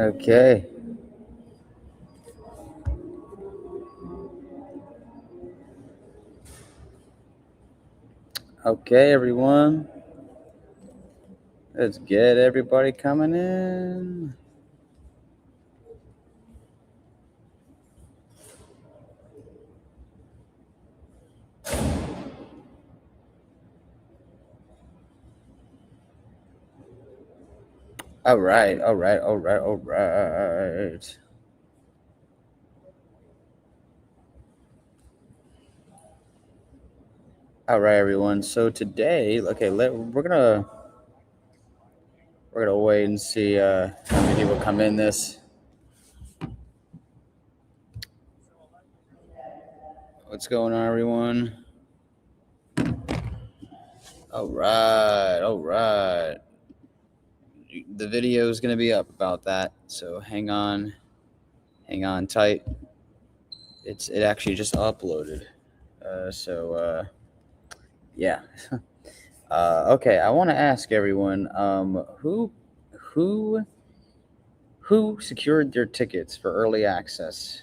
Okay. Okay, everyone. Let's get everybody coming in. All right. All right. All right, everyone. So today, okay, we're gonna wait and see how many people come in. What's going on, everyone? All right. The video is gonna be up about that, so hang on tight. It actually just uploaded. Yeah. Okay, I want to ask everyone, who secured their tickets for early access?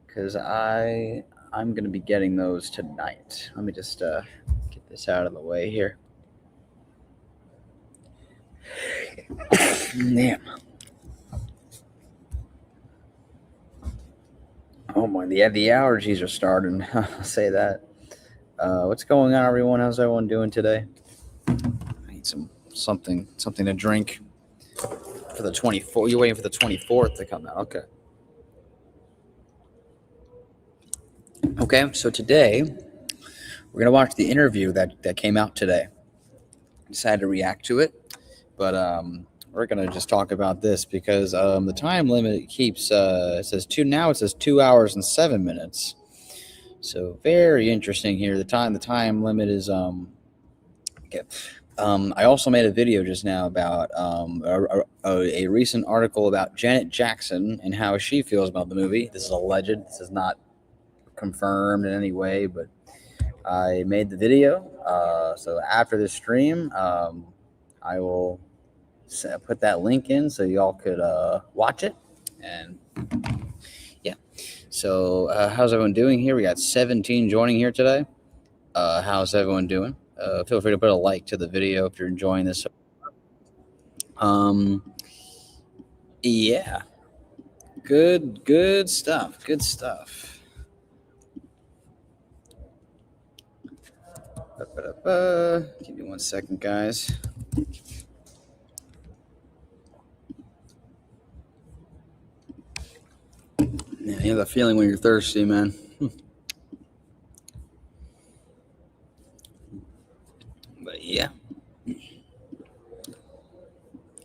Because I'm gonna be getting those tonight. Let me just get this out of the way here. Damn. Oh my, the allergies are starting. I'll say that. What's going on, everyone? How's everyone doing today? I need something to drink for the 24th. You're waiting for the 24th to come out. Okay, so today we're gonna watch the interview that came out today. I decided to react to it, but we're gonna just talk about this because the time limit keeps it says 2 hours and 7 minutes. So very interesting here. The time limit is okay. I also made a video just now about a recent article about Janet Jackson and how she feels about the movie. This is alleged. This is not confirmed in any way, but I made the video. So after this stream, I will put that link in so y'all could watch it. And yeah, so how's everyone doing here? We got 17 joining here today. How's everyone doing? Feel free to put a like to the video if you're enjoying this. Yeah, good stuff. Give me 1 second, guys. Yeah, you have that feeling when you're thirsty, man. But yeah.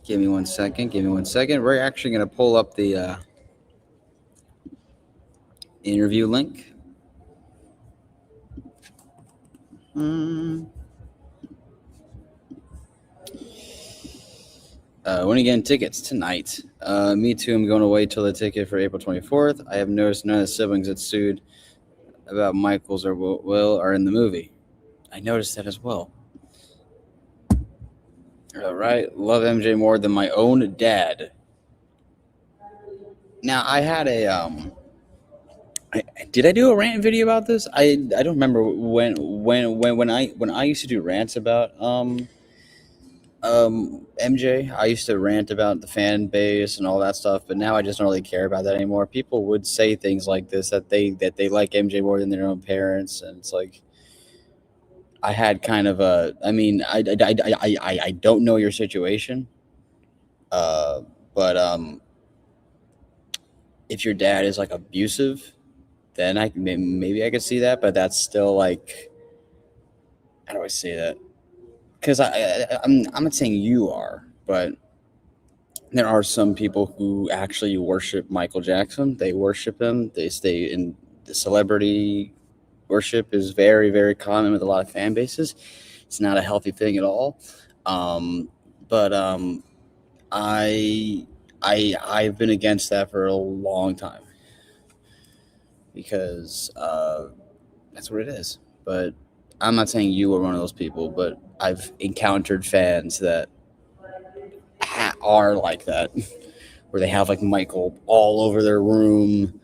Give me 1 second. We're actually going to pull up the interview link. When are you getting tickets? Tonight. Me too. I'm going to wait till the ticket for April 24th. I have noticed none of the siblings that sued about Michaels or Will are in the movie. I noticed that as well. All right. Love MJ more than my own dad. Now, I had a did I do a rant video about this? I don't remember when I used to do rants about MJ. I used to rant about the fan base and all that stuff, but now I just don't really care about that anymore. People would say things like this that they like MJ more than their own parents, and it's like I had kind of a. I mean, I don't know your situation, but if your dad is like abusive, then maybe I could see that, but that's still like, how do I say that? Because I'm not saying you are, but there are some people who actually worship Michael Jackson. They worship him. They stay in the celebrity worship is very, very common with a lot of fan bases. It's not a healthy thing at all. But I've been against that for a long time because that's what it is. But I'm not saying you are one of those people, but I've encountered fans that are like that. where they have like Michael all over their room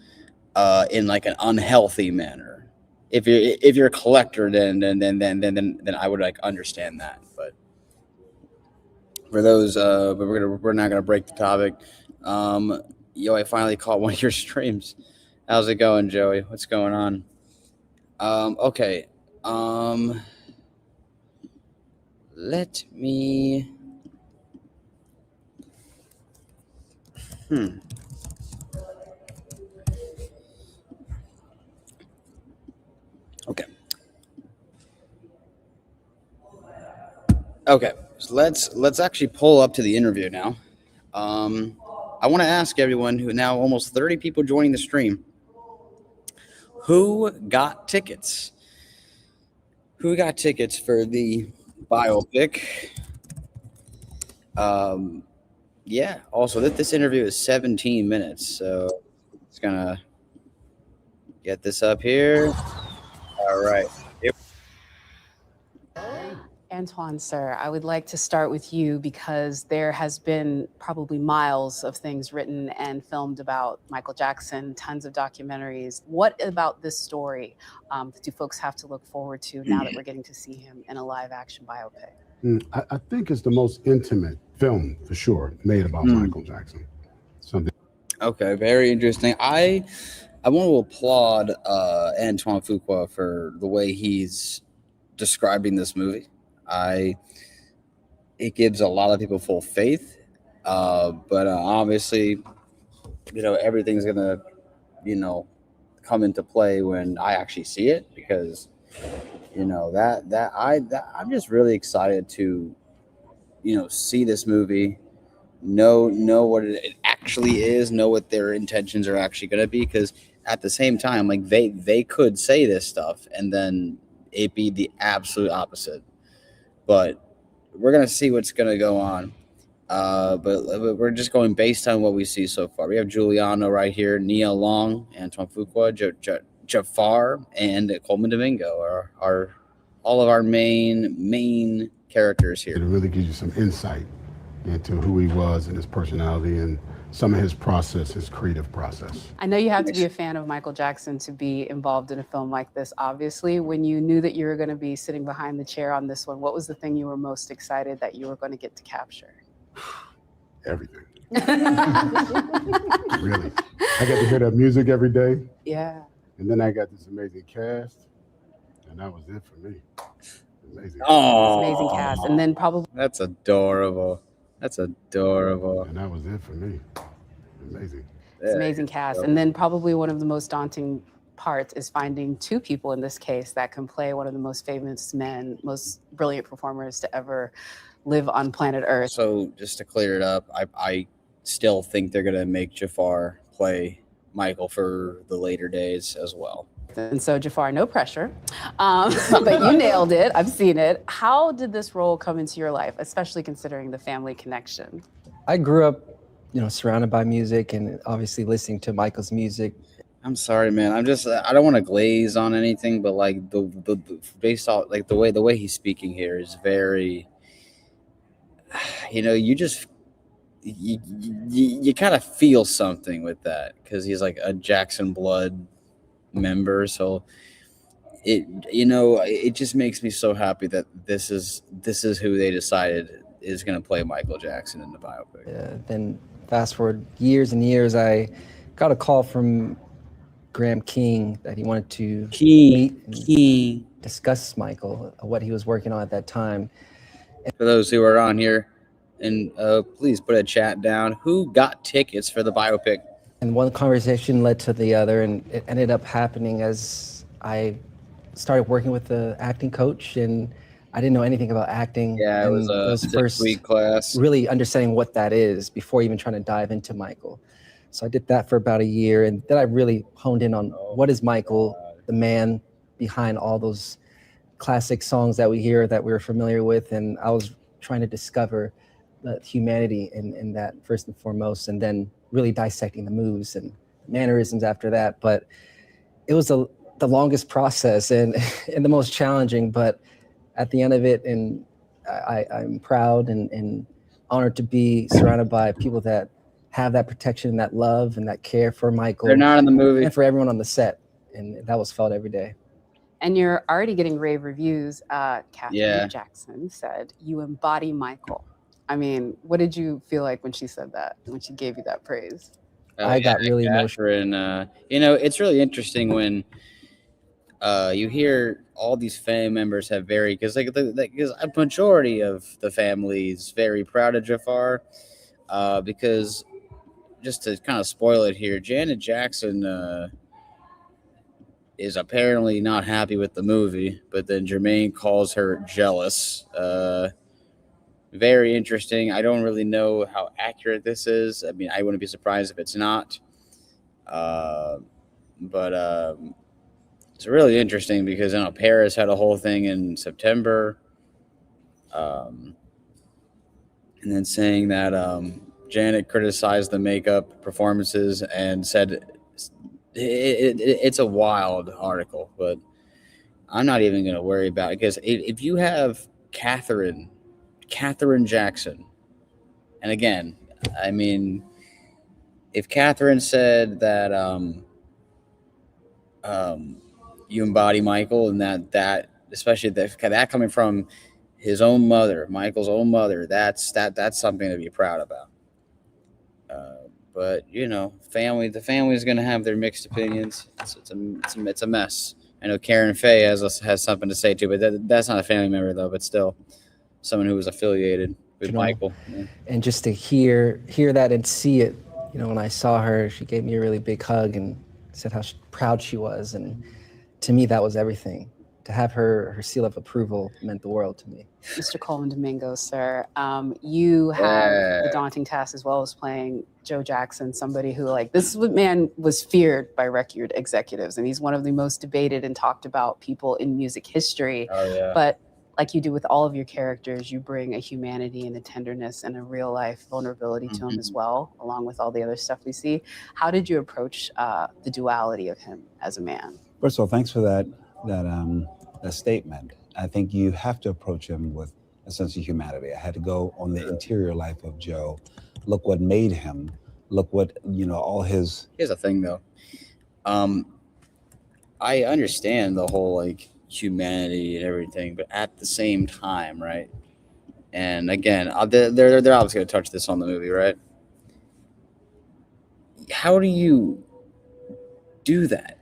in like an unhealthy manner. If you're a collector, then I would like understand that. But for those, but we're not gonna break the topic. I finally caught one of your streams. How's it going, Joey? What's going on? Okay. Let me. Okay. Okay. So let's actually pull up to the interview now. I want to ask everyone who now almost 30 people joining the stream. Who got tickets? Who got tickets for the biopic? Yeah. Also, this interview is 17 minutes, so it's gonna get this up here. All right. Antoine, sir, I would like to start with you because there has been probably miles of things written and filmed about Michael Jackson, tons of documentaries. What about this story do folks have to look forward to now that we're getting to see him in a live action biopic? I think it's the most intimate film for sure made about Michael Jackson. Something. Okay, very interesting. I want to applaud Antoine Fuqua for the way he's describing this movie. It gives a lot of people full faith, but obviously, everything's gonna, come into play when I actually see it, because, I'm just really excited to, see this movie, know what it actually is, know what their intentions are actually gonna be, because at the same time, like they could say this stuff and then it be the absolute opposite. But we're going to see what's going to go on. But we're just going based on what we see so far. We have Giuliano right here, Nia Long, Antoine Fuqua, Jafar, and Coleman Domingo are all of our main characters here. It really gives you some insight into who he was and his personality and some of his process, his creative process. I know you have to be a fan of Michael Jackson to be involved in a film like this, obviously. When you knew that you were going to be sitting behind the chair on this one, what was the thing you were most excited that you were going to get to capture? Everything. Really. I got to hear that music every day. Yeah. And then I got this amazing cast, and that was it for me. Amazing. Oh, amazing cast. And then probably... That's adorable. That's adorable. And that was it for me. Amazing. It's amazing cast. And then probably one of the most daunting parts is finding two people in this case that can play one of the most famous men, most brilliant performers to ever live on planet Earth. So just to clear it up, I still think they're going to make Jafar play Michael for the later days as well. And so Jafar, no pressure, but you nailed it. I've seen it. How did this role come into your life, especially considering the family connection? I grew up, surrounded by music and obviously listening to Michael's music. I'm sorry, man. I don't want to glaze on anything, but like the based off like the way he's speaking here is very, you kind of feel something with that because he's like a Jackson blood member. So it just makes me so happy that this is who they decided is going to play Michael Jackson in the biopic. Then fast forward years and years, I got a call from Graham King that he wanted to meet and discuss Michael, what he was working on at that time. For those who are on here, and please put a chat down. Who got tickets for the biopic? And one conversation led to the other, and it ended up happening as I started working with the acting coach, and I didn't know anything about acting. Yeah, it was a 6-week class. Really understanding what that is before even trying to dive into Michael. So I did that for about a year, and then I really honed in on what is Michael, the man behind all those classic songs that we hear that we're familiar with, and I was trying to discover the humanity in that first and foremost, and then really dissecting the moves and mannerisms after that. But it was the longest process and the most challenging, but at the end of it, and I'm proud and honored to be surrounded by people that have that protection, that love, and that care for Michael. They're not in the movie. And for everyone on the set. And that was felt every day. And you're already getting rave reviews. Katherine Yeah. Jackson said, "You embody Michael." I mean, what did you feel like when she said that, when she gave you that praise? I got really emotional. And it's really interesting when you hear all these family members have very, because because a majority of the family is very proud of Jafar, because just to kind of spoil it here, Janet Jackson is apparently not happy with the movie, but then Jermaine calls her jealous. Very interesting. I don't really know how accurate this is. I mean, I wouldn't be surprised if it's not. But it's really interesting because Paris had a whole thing in September, and then saying that Janet criticized the makeup performances and said it's a wild article, but I'm not even going to worry about it, because if you have Katherine Jackson, and again, I mean, if Katherine said that you embody Michael, and that especially that coming from his own mother, Michael's own mother, that's something to be proud about. But the family is going to have their mixed opinions. It's a mess. I know Karen Faye has something to say too, but that's not a family member though, but still someone who was affiliated with Michael. Yeah. And just to hear that and see it, when I saw her, she gave me a really big hug and said how proud she was, and to me that was everything. To have her seal of approval meant the world to me. Mr. Coleman Domingo, sir, you have the daunting task as well as playing Joe Jackson, somebody who, this man was feared by record executives, and he's one of the most debated and talked about people in music history. Oh, yeah. But like you do with all of your characters, you bring a humanity and a tenderness and a real life vulnerability to him as well, along with all the other stuff we see. How did you approach the duality of him as a man? First of all, thanks for that statement. I think you have to approach him with a sense of humanity. I had to go on the interior life of Joe, look what made him, look what, all his... Here's the thing, though. I understand the whole, humanity and everything, but at the same time, right? And again, they're obviously going to touch this on the movie, right? How do you do that?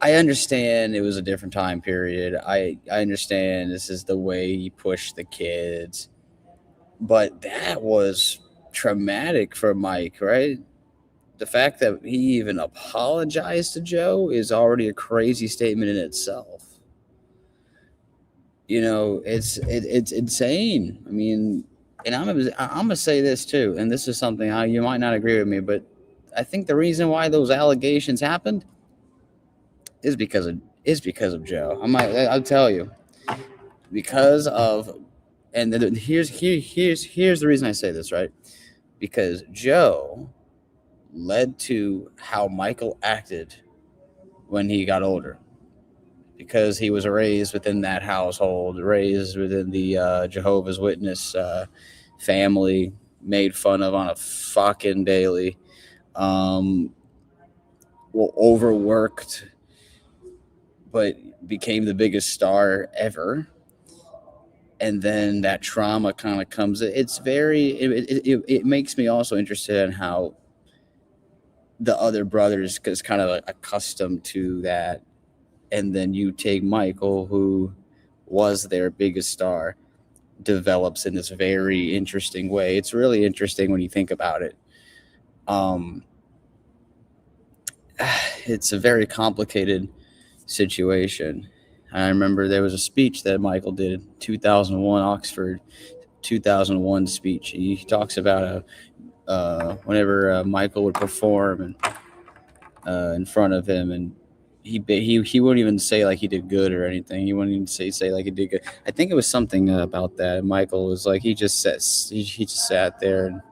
I understand it was a different time period. I understand this is the way he pushed the kids, but that was traumatic for Mike, right? The fact that he even apologized to Joe is already a crazy statement in itself. It's insane. I mean, and I'm gonna say this too, and this is something you might not agree with me, but I think the reason why those allegations happened is because of Joe. I'll tell you, because of, and here's the reason I say this, right? Because Joe led to how Michael acted when he got older, because he was raised within that household, raised within the Jehovah's Witness family, made fun of on a fucking daily, overworked, but became the biggest star ever. And then that trauma kind of comes. It makes me also interested in how the other brothers is kind of accustomed to that. And then you take Michael, who was their biggest star, develops in this very interesting way. It's really interesting when you think about it. It's a very complicated situation. I remember there was a speech that Michael did, 2001 Oxford 2001 speech. He talks about whenever Michael would perform and in front of him, and he wouldn't even say he did good or anything. He wouldn't even say he did good. I think it was something about that. Michael was he just sat there, and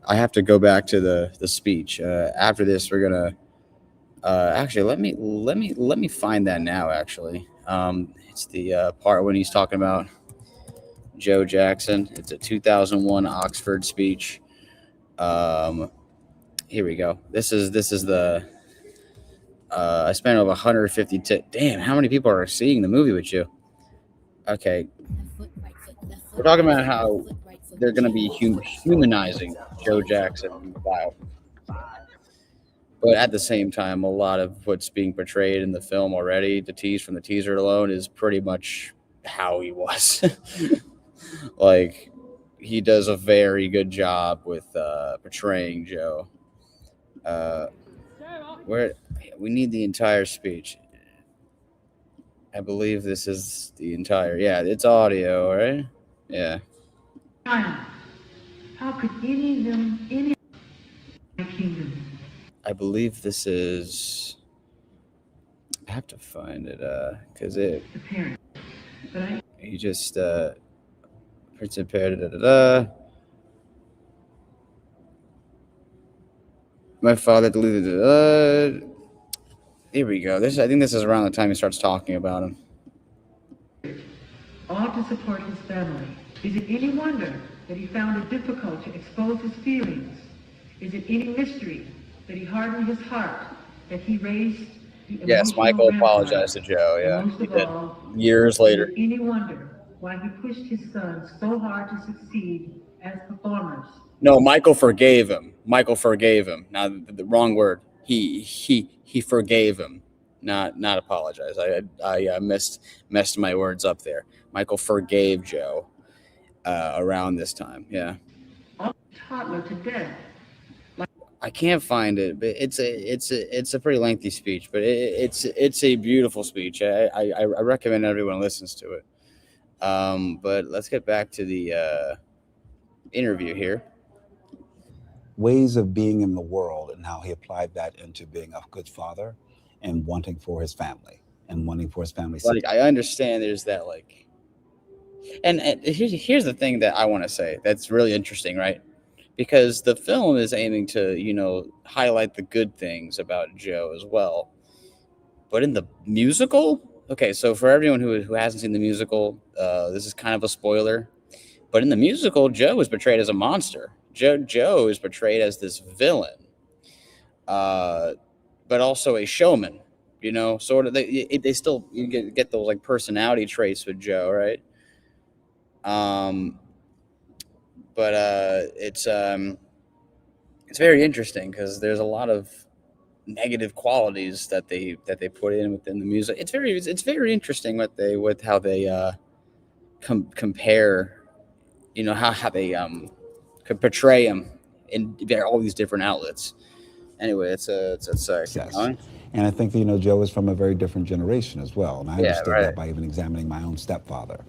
I have to go back to the speech. After this, we're gonna actually let me find that now. Actually, it's the part when he's talking about Joe Jackson. It's a 2001 Oxford speech. Here we go. This is the. I spent over 150. Damn, how many people are seeing the movie with you? Okay, we're talking about how they're going to be humanizing Joe Jackson in the biopic. But at the same time, a lot of what's being portrayed in the film already, from the teaser alone, is pretty much how he was. Like, he does a very good job with portraying Joe. Where we need the entire speech. I believe this is the entire. Yeah, it's audio, right? Yeah. How could any of them, any kingdom? I believe this is. I have to find it, because it. The parent. But He just Prince and Pear. Da, da, da. My father deleted. Here we go. I think this is around the time he starts talking about him. all to support his family. Is it any wonder that he found it difficult to expose his feelings? Is it any mystery that he hardened his heart, that he raised the Yes, Michael apologized to Joe. Yeah, most he of did. all, Years later. is it any wonder why he pushed his sons so hard to succeed as performers? No, Michael forgave him. Michael forgave him. Now, the wrong word. He forgave him, not apologize. I messed my words up there. Michael forgave Joe around this time. Yeah. Toddler to death. I can't find it, but it's a pretty lengthy speech, but it's a beautiful speech. I recommend everyone listens to it. But let's get back to the interview here. Ways of being in the world and how he applied that into being a good father and wanting for his family and wanting for his family. Like, I understand there's that, like, and here's the thing that I want to say that's really interesting, right? Because the film is aiming to, highlight the good things about Joe as well. But in the musical, okay, so for everyone who hasn't seen the musical, this is kind of a spoiler. But in the musical, Joe is portrayed as a monster. Joe is portrayed as this villain, but also a showman. Sort of. They still get those like personality traits with Joe, right? But it's very interesting because there's a lot of negative qualities that they put in within the music. It's very interesting with how they compare, how they could portray him in all these different outlets. Anyway, it's Yes. And I think Joe is from a very different generation as well, and I understood that by even examining my own stepfather.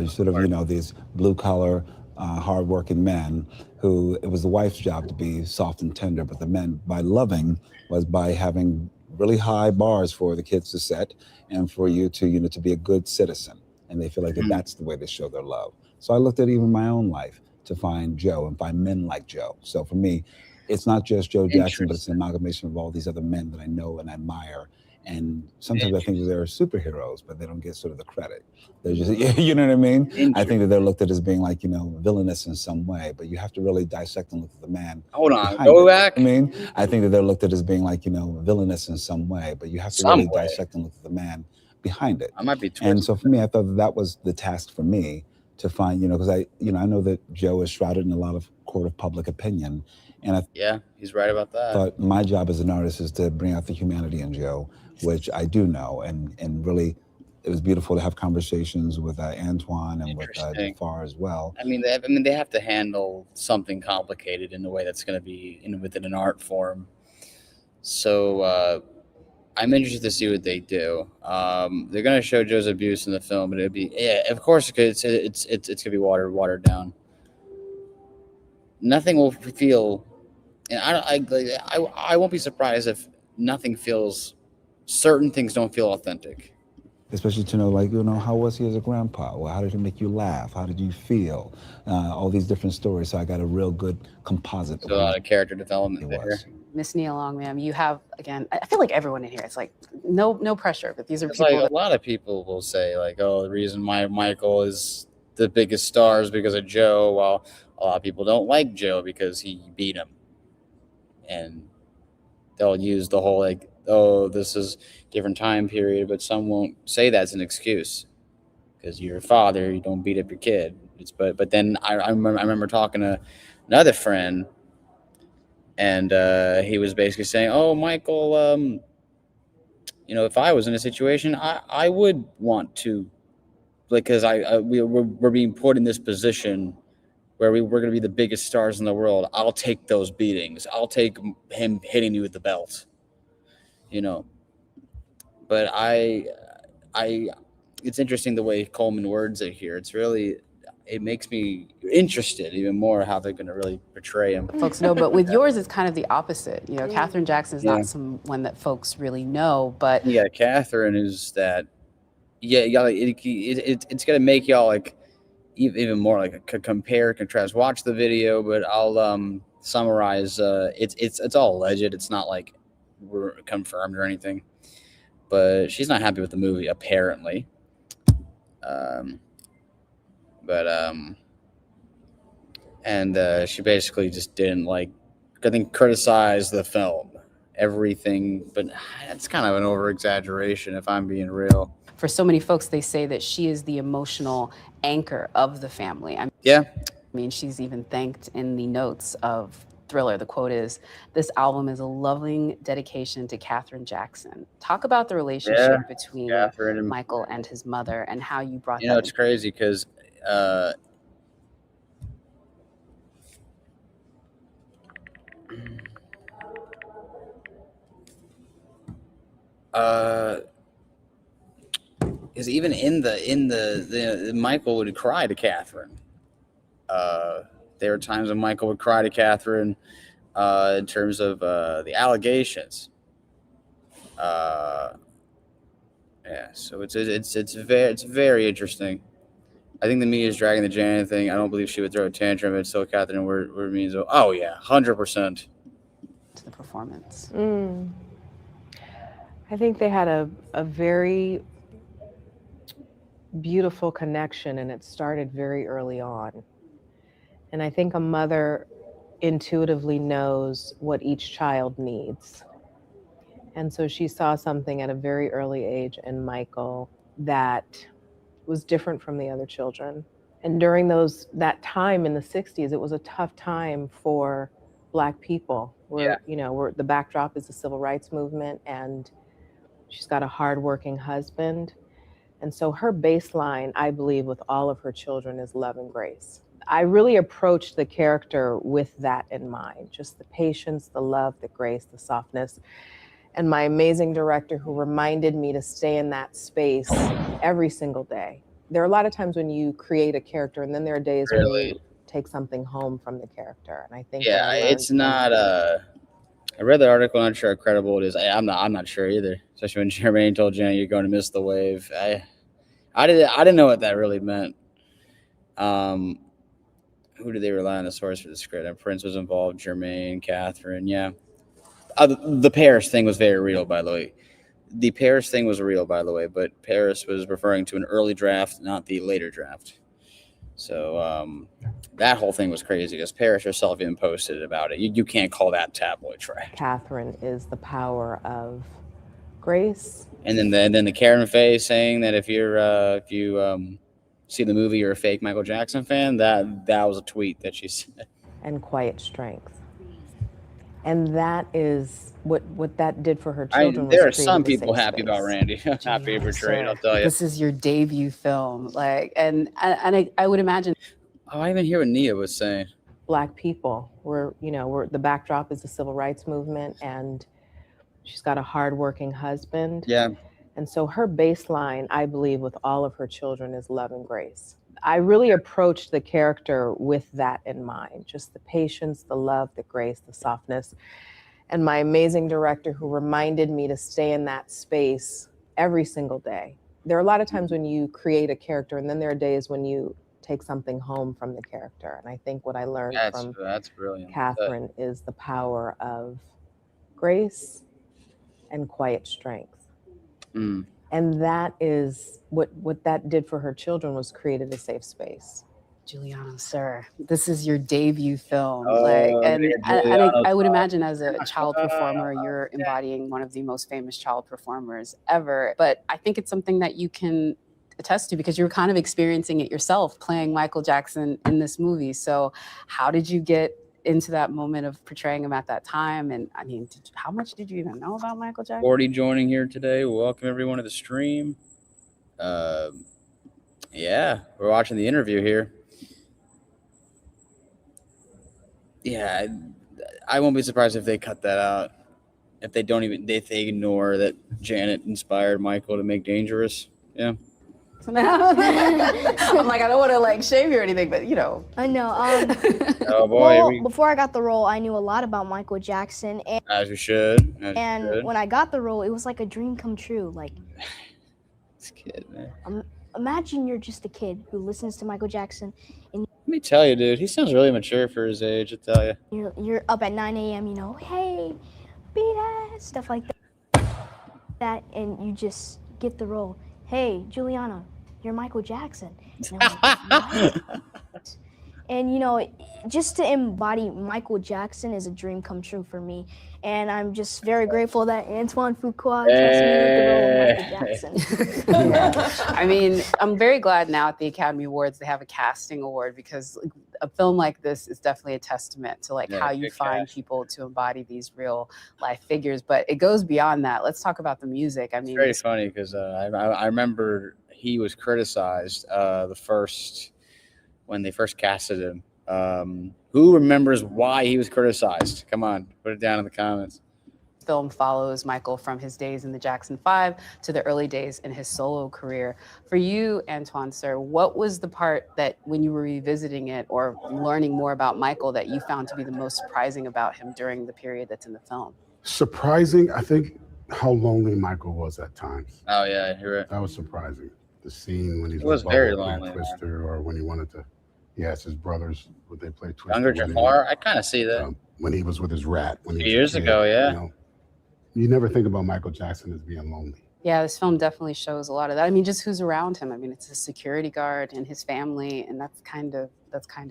Sort of these blue collar, hardworking men who it was the wife's job to be soft and tender, but the men by loving was by having really high bars for the kids to set and for you to to be a good citizen, and they feel like that's the way they show their love. So I looked at even my own life to find Joe and find men like Joe. So for me, it's not just Joe Jackson, but it's an amalgamation of all these other men that I know and admire. And sometimes I think that they're superheroes, but they don't get sort of the credit. They're just, you know what I mean? I think that they're looked at as being like, villainous in some way, but you have to really dissect and look at the man. Hold on, go back. I think that they're looked at as being like, villainous in some way, but you have to really dissect and look at the man behind it. I might be twisted. And so for me, I thought that was the task for me to find, because I know that Joe is shrouded in a lot of court of public opinion. And yeah, he's right about that. But my job as an artist is to bring out the humanity in Joe, which I do know. And really, it was beautiful to have conversations with Antoine and with Jafar as well. They have to handle something complicated in a way that's going to be within an art form. So I'm interested to see what they do. They're going to show Joe's abuse in the film, but it'd be of course it's going to be watered down. Nothing will feel, and I won't be surprised if nothing feels. Certain things don't feel authentic. Especially to know, how was he as a grandpa? Well, how did he make you laugh? How did you feel? All these different stories. So I got a real good composite. So a lot of character development there. Miss Nia Long, ma'am, you have, again, I feel like everyone in here, it's like no pressure, but these are people. Like a lot of people will say, like, oh, the reason why Michael is the biggest stars because of Joe, while a lot of people don't like Joe because he beat him. And they'll use the whole like, oh, this is different time period, but some won't say that's an excuse because you're a father, you don't beat up your kid. But then I remember talking to another friend, and he was basically saying, oh, Michael, if I was in a situation, I would want to, because we're being put in this position where we're going to be the biggest stars in the world. I'll take those beatings. I'll take him hitting you with the belt. But it's interesting the way Coleman words it here. It makes me interested even more how they're going to really portray him. Folks know, but with yours, it's kind of the opposite. Katherine Jackson is not someone that folks really know, but Katherine is that. It's going to make y'all like even more like compare, contrast. Watch the video, but I'll summarize. It's all alleged. It's not like we're confirmed or anything. But she's not happy with the movie apparently. And she basically just didn't criticize the film, everything, but it's kind of an over exaggeration if I'm being real. For so many folks, they say that she is the emotional anchor of the family. I mean, she's even thanked in the notes of Thriller. The quote is, "This album is a loving dedication to Katherine Jackson." Talk about the relationship between Katherine and Michael and his mother and how you brought that. It's crazy because is even in the Michael would cry to Katherine. There were times when Michael would cry to Katherine in terms of the allegations. So it's very interesting. I think the media is dragging the Janet thing. I don't believe she would throw a tantrum and so Katherine were means. Oh yeah, 100%. To the performance. I think they had a very beautiful connection, and it started very early on. And I think a mother intuitively knows what each child needs. And so she saw something at a very early age in Michael that was different from the other children. And during that time in the 60s, it was a tough time for Black people where the backdrop is the civil rights movement, and she's got a hardworking husband. And so her baseline, I believe, with all of her children is love and grace. I really approached the character with that in mind, just the patience, the love, the grace, the softness. And my amazing director who reminded me to stay in that space every single day. There are a lot of times when you create a character and then there are days when you take something home from the character. And I think it's not I read the article, not sure how credible it is. I'm not sure either. Especially when Jermaine told Janet you're going to miss the wave. I didn't know what that really meant. Who did they rely on the source for the script? And Prince was involved, Jermaine, Katherine, the Paris thing was very real, by the way. The Paris thing was real, by the way, but Paris was referring to an early draft, not the later draft. So that whole thing was crazy because Paris herself even posted about it. You can't call that tabloid trash. Katherine is the power of grace. And then the Karen Faye saying that if you see the movie, you're a fake Michael Jackson fan. That was a tweet that she said. And quiet strength. And that is what that did for her children. There are some people happy about Randy. Happy portrayed, I'll tell you. This is your debut film, and I would imagine. Oh, I even hear what Nia was saying. Black people, we're the backdrop is the civil rights movement, and she's got a hardworking husband. Yeah. And so her baseline, I believe, with all of her children is love and grace. I really approached the character with that in mind, just the patience, the love, the grace, the softness. And my amazing director who reminded me to stay in that space every single day. There are a lot of times when you create a character and then there are days when you take something home from the character. And I think what I learned from brilliant. Katherine is the power of grace and quiet strength. And that is what that did for her children, was created a safe space. Juliana, sir, this is your debut film. Oh, I would imagine as a child performer, you're embodying one of the most famous child performers ever. But I think it's something that you can attest to because you were kind of experiencing it yourself, playing Michael Jackson in this movie. So how did you get into that moment of portraying him at that time? And I mean, how much did you even know about Michael Jackson? 40 joining here today. Welcome everyone to the stream. Yeah, we're watching the interview here. Yeah, I won't be surprised if they cut that out. If they don't even, if they ignore that Janet inspired Michael to make Dangerous. Yeah. I'm like, I don't want to like shame you or anything, but you know. I know. Oh boy. Well, before I got the role, I knew a lot about Michael Jackson, and As we should. when I got the role, it was like a dream come true. Like, this kid, man. Imagine you're just a kid who listens to Michael Jackson, and Let me tell you, dude, he sounds really mature for his age. I tell you. you're up at 9 a.m. You know, hey, beat ass, stuff like that, and you just get the role. Hey, Juliana, you're Michael Jackson. And I'm like, what? And you know, just to embody Michael Jackson is a dream come true for me. And I'm just very grateful that Antoine Fuqua trusts me with the role of Michael Jackson. I mean, I'm very glad now at the Academy Awards they have a casting award, because a film like this is definitely a testament to like how you find people to embody these real life figures. But it goes beyond that. Let's talk about the music. I mean, it's very funny because I remember he was criticized when they first casted him. Who remembers why he was criticized? Come on, put it down in the comments. Film follows Michael from his days in the Jackson 5 to the early days in his solo career. For you, Antoine, sir, what was the part that when you were revisiting it or learning more about Michael that you found to be the most surprising about him during the period that's in the film? Surprising, I think, how lonely Michael was at times. Oh yeah, you're right. That was surprising. The scene when he was very lonely, Twister, or when he wanted to, he asked his brothers would they play Twister. Younger Jafar, I kind of see that. When he was with his rat. When years ago, yeah. You know, you never think about Michael Jackson as being lonely. Yeah, this film definitely shows a lot of that. I mean, just who's around him. I mean, it's his security guard and his family, and that's kind of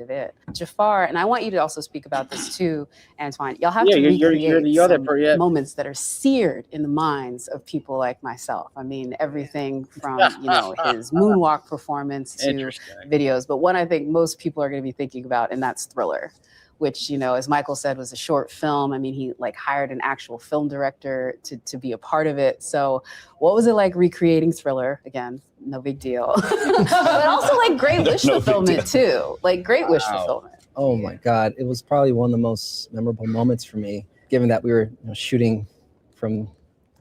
it. Jafar, and I want you to also speak about this too, Antoine. Y'all have to recreate moments that are seared in the minds of people like myself. I mean, everything from his moonwalk performance to videos, but one I think most people are going to be thinking about, and that's Thriller, which, as Michael said, was a short film. I mean, he hired an actual film director to be a part of it. So what was it like recreating Thriller? Again, no big deal. But also Great Wish fulfillment too. Great Wish fulfillment. Oh my God. It was probably one of the most memorable moments for me, given that we were shooting from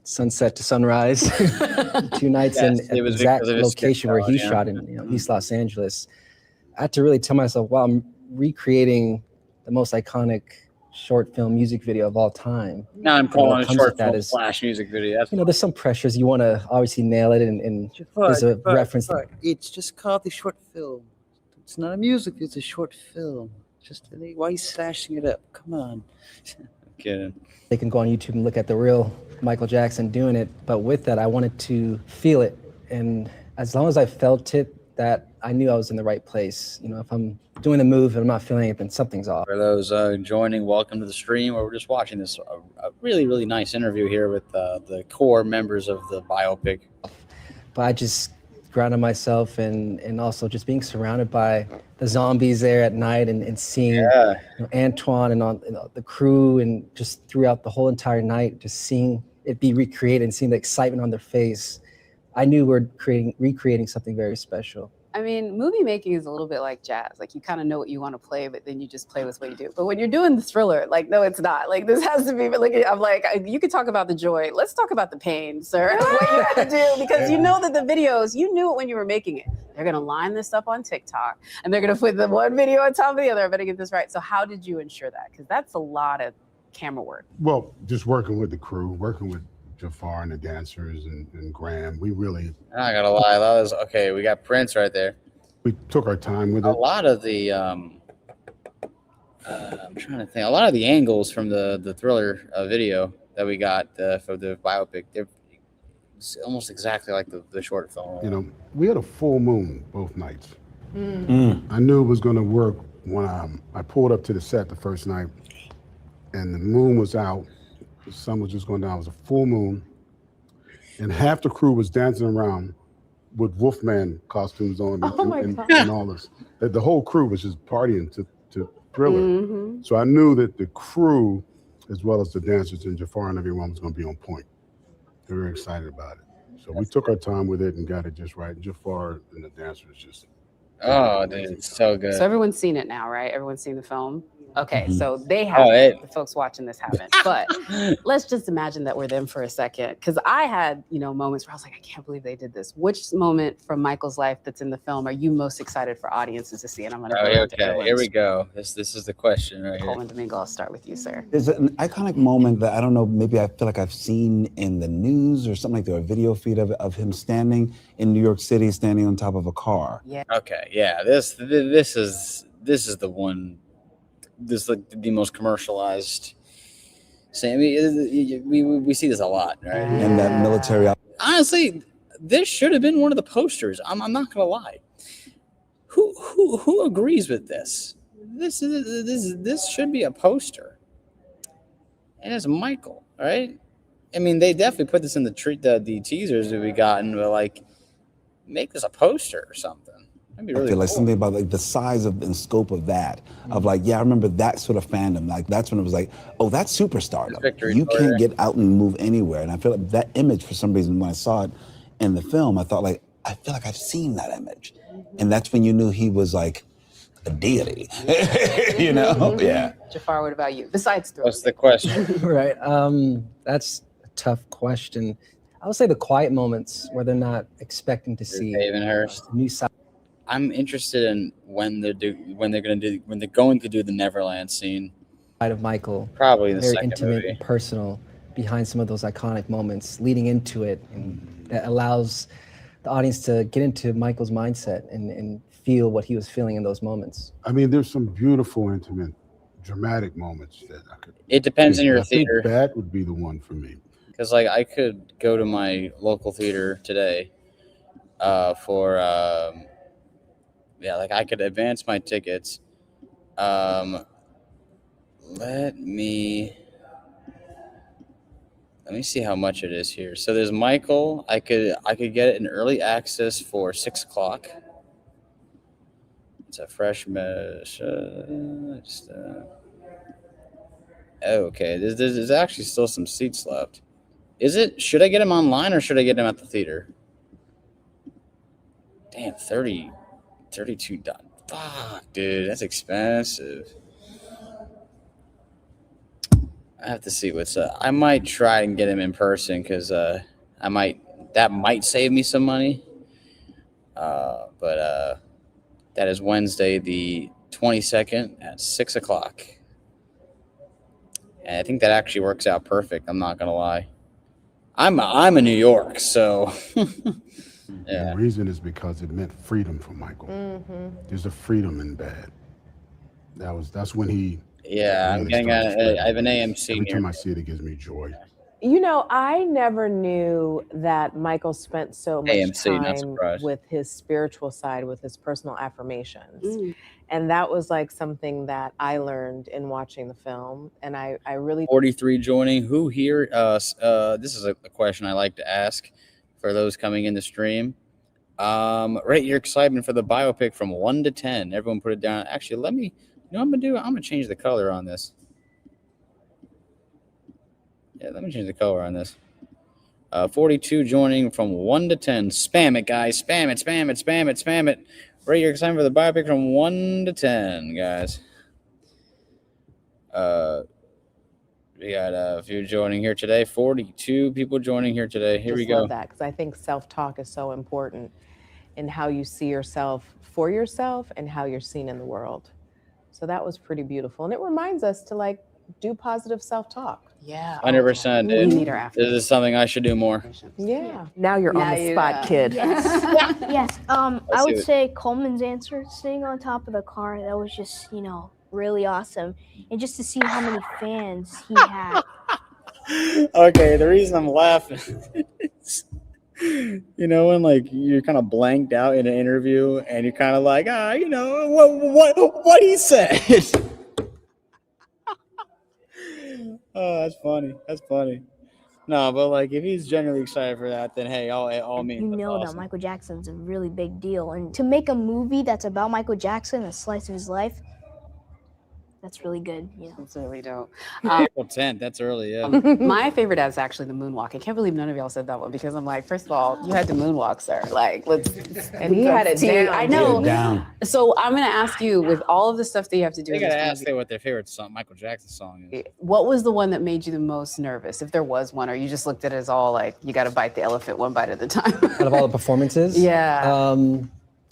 sunset to sunrise 2 nights in the exact location where he shot in East Los Angeles. I had to really tell myself, wow, I'm recreating the most iconic short film music video of all time. Now I'm calling a short film Flash music video. There's some pressures. You want to obviously nail it, and there's a reference. It's just called the short film. It's not a music. It's a short film. Just why are you slashing it up? Come on. I'm kidding. They can go on YouTube and look at the real Michael Jackson doing it. But with that, I wanted to feel it, and as long as I felt it, that I knew I was in the right place. If I'm doing the move and I'm not feeling it, then something's off. For those joining, welcome to the stream, where we're just watching this a really, really nice interview here with the core members of the biopic. But I just grounded myself and also just being surrounded by the zombies there at night and seeing Antoine and the crew, and just throughout the whole entire night, just seeing it be recreated and seeing the excitement on their face. I knew we're recreating something very special. I mean, movie making is a little bit like jazz. You kind of know what you want to play, but then you just play with what you do. But when you're doing the Thriller, no, it's not. This has to be, I'm you could talk about the joy. Let's talk about the pain, sir. What you had to do, because you know that the videos, you knew it when you were making it. They're going to line this up on TikTok, and they're going to put the one video on top of the other. I better get this right. So how did you ensure that? Because that's a lot of camera work. Well, just working with the crew, working with Jafar and the dancers and Graham, we really... I gotta lie, that was okay. We got Prince right there. We took our time with it. A lot of the I'm trying to think. A lot of the angles from the Thriller video that we got for the biopic, It's almost exactly like the short film. You know, we had a full moon both nights. Mm. I knew it was going to work when I pulled up to the set the first night, and the moon was out. The sun was just going down. It was a full moon, and half the crew was dancing around with Wolfman costumes on and all this. The whole crew was just partying to Thriller. Mm-hmm. So I knew that the crew, as well as the dancers and Jafar and everyone, was going to be on point. They were excited about it. So we took our time with it and got it just right. Jafar and the dancers just. Oh, dude, it's so good. So everyone's seen it now, right? Everyone's seen the film. Okay, Mhm. so they haven't. The folks watching this haven't. But let's just imagine that we're them for a second, because I had, moments where I was like, I can't believe they did this. Which moment from Michael's life that's in the film are you most excited for audiences to see? And I'm going to go into Okay, here we go. This is the question right here. Coleman Domingo, I'll start with you, sir. There's an iconic moment that I don't know, maybe I feel like I've seen in the news or something like that, or a video feed of him standing in New York City, standing on top of a car. Yeah. Okay, yeah. This is the one. This is like the most commercialized. We see this a lot, right? And that military. Honestly, this should have been one of the posters. I'm not gonna lie. Who agrees with this? This should be a poster. And it's Michael, right? I mean, they definitely put this in the teasers that we gotten, but like, make this a poster or something. That'd be really I feel like cool. something about like the size of and scope of that, of like, yeah, I remember that sort of fandom. Like that's when it was like, oh, that's superstardom. You can't get out and move anywhere. And I feel like that image, for some reason, when I saw it in the film, I thought like, I feel like I've seen that image. And that's when you knew he was like a deity, Yeah. Jafar, what about you? Besides Thriller. What's the question? Right. That's a tough question. I would say the quiet moments where they're not expecting to see Havenhurst. new side. I'm interested in when they're going to do the Neverland scene. Side of Michael. Probably the very second intimate movie. and personal behind some of those iconic moments leading into it, and that allows the audience to get into Michael's mindset and feel what he was feeling in those moments. I mean, there's some beautiful, intimate, dramatic moments that I could. It depends on your I think theater. that would be the one for me. Because like I could go to my local theater today for like I could advance my tickets. Let me see how much it is here. So there's Michael. I could get it in early access for 6:00. It's a fresh mesh. Okay, there's actually still some seats left. Should I get him online or should I get him at the theater? Damn, 32 done. Fuck, dude, that's expensive. I have to see what's up. I might try and get him in person because that might save me some money. But that is Wednesday, the 22nd at 6:00. And I think that actually works out perfect. I'm not gonna lie. I'm in New York, so yeah. The reason is because it meant freedom for Michael. Mm-hmm. There's a freedom in Bad. That's when he. Yeah, I'm getting I have an AMC Every near time me. I see it, it gives me joy. I never knew that Michael spent so much AMC, not time surprised. with his spiritual side, with his personal affirmations. And that was like something that I learned in watching the film. And I really 43 joining. Who here? This is a question I like to ask for those coming in the stream. Rate your excitement for the biopic from 1 to 10. Everyone put it down. Actually, let me. You know what I'm gonna do? I'm gonna change the color on this. Yeah, let me change the color on this. 42 joining from 1 to 10. Spam it, guys. Spam it, spam it, spam it, spam it. Rate your excitement for the biopic from 1 to 10, guys. We got a few joining here today. 42 people joining here today. Here we go. love that because I think self-talk is so important in how you see yourself for yourself and how you're seen in the world. So that was pretty beautiful. And it reminds us to do positive self-talk. Yeah. 100%, We dude. need our This is something I should do more. Yeah. Now you're Now on the you, spot, kid. Yes. Yes. I see would what- say Coleman's answer, sitting on top of the car, that was just, really awesome. And just to see how many fans he had. Okay, the reason I'm laughing You know, when like you're kind of blanked out in an interview and you're kind of like, you know, what he said. Oh, that's funny. That's funny. No, but like if he's genuinely excited for that, then hey, all means You that's know that awesome. Michael Jackson's a really big deal. And to make a movie that's about Michael Jackson, a slice of his life, that's really good, you know. It's really dope. April 10th, that's early, yeah. My favorite is actually the moonwalk. I can't believe none of y'all said that one because I'm like, first of all, you had to moonwalk, sir. Like, let's. And he had it down. I know. Down. So I'm gonna ask you, with all of the stuff that you have to do, They in this gotta ask movie, them what their favorite song, Michael Jackson song is. what was the one that made you the most nervous, if there was one, or you just looked at it as all like you got to bite the elephant one bite at a time? Out of all the performances, Yeah.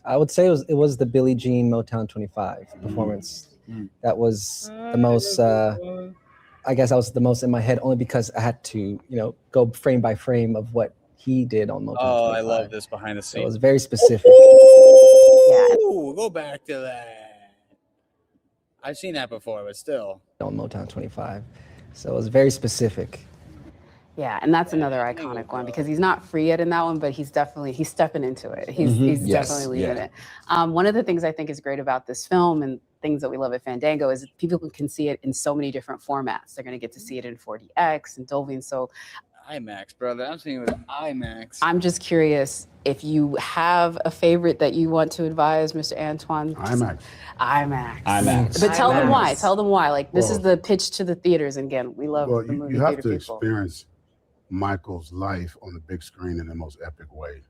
I would say it was the Billie Jean Motown 25 performance. That was the most. I guess I was the most in my head only because I had to, you know, go frame by frame of what he did on Motown 25. Oh, I love this behind the So it scenes. was very specific. Ooh, go back to that. I've seen that before, but still. On Motown 25. So it was very specific. Yeah, and that's another iconic one because he's not free yet in that one, but he's stepping into it. He's Yes, definitely leading yeah. it. One of the things I think is great about this film and things that we love at Fandango is people can see it in so many different formats. They're going to get to see it in 4DX and Dolby, and so IMAX, brother. I'm seeing it with IMAX. I'm just curious if you have a favorite that you want to advise Mr. Antoine. IMAX. IMAX. But tell them why. Tell them why. Like, this is the pitch to the theaters. And again, we love the movie you have theater to people. experience Michael's life on the big screen in the most epic way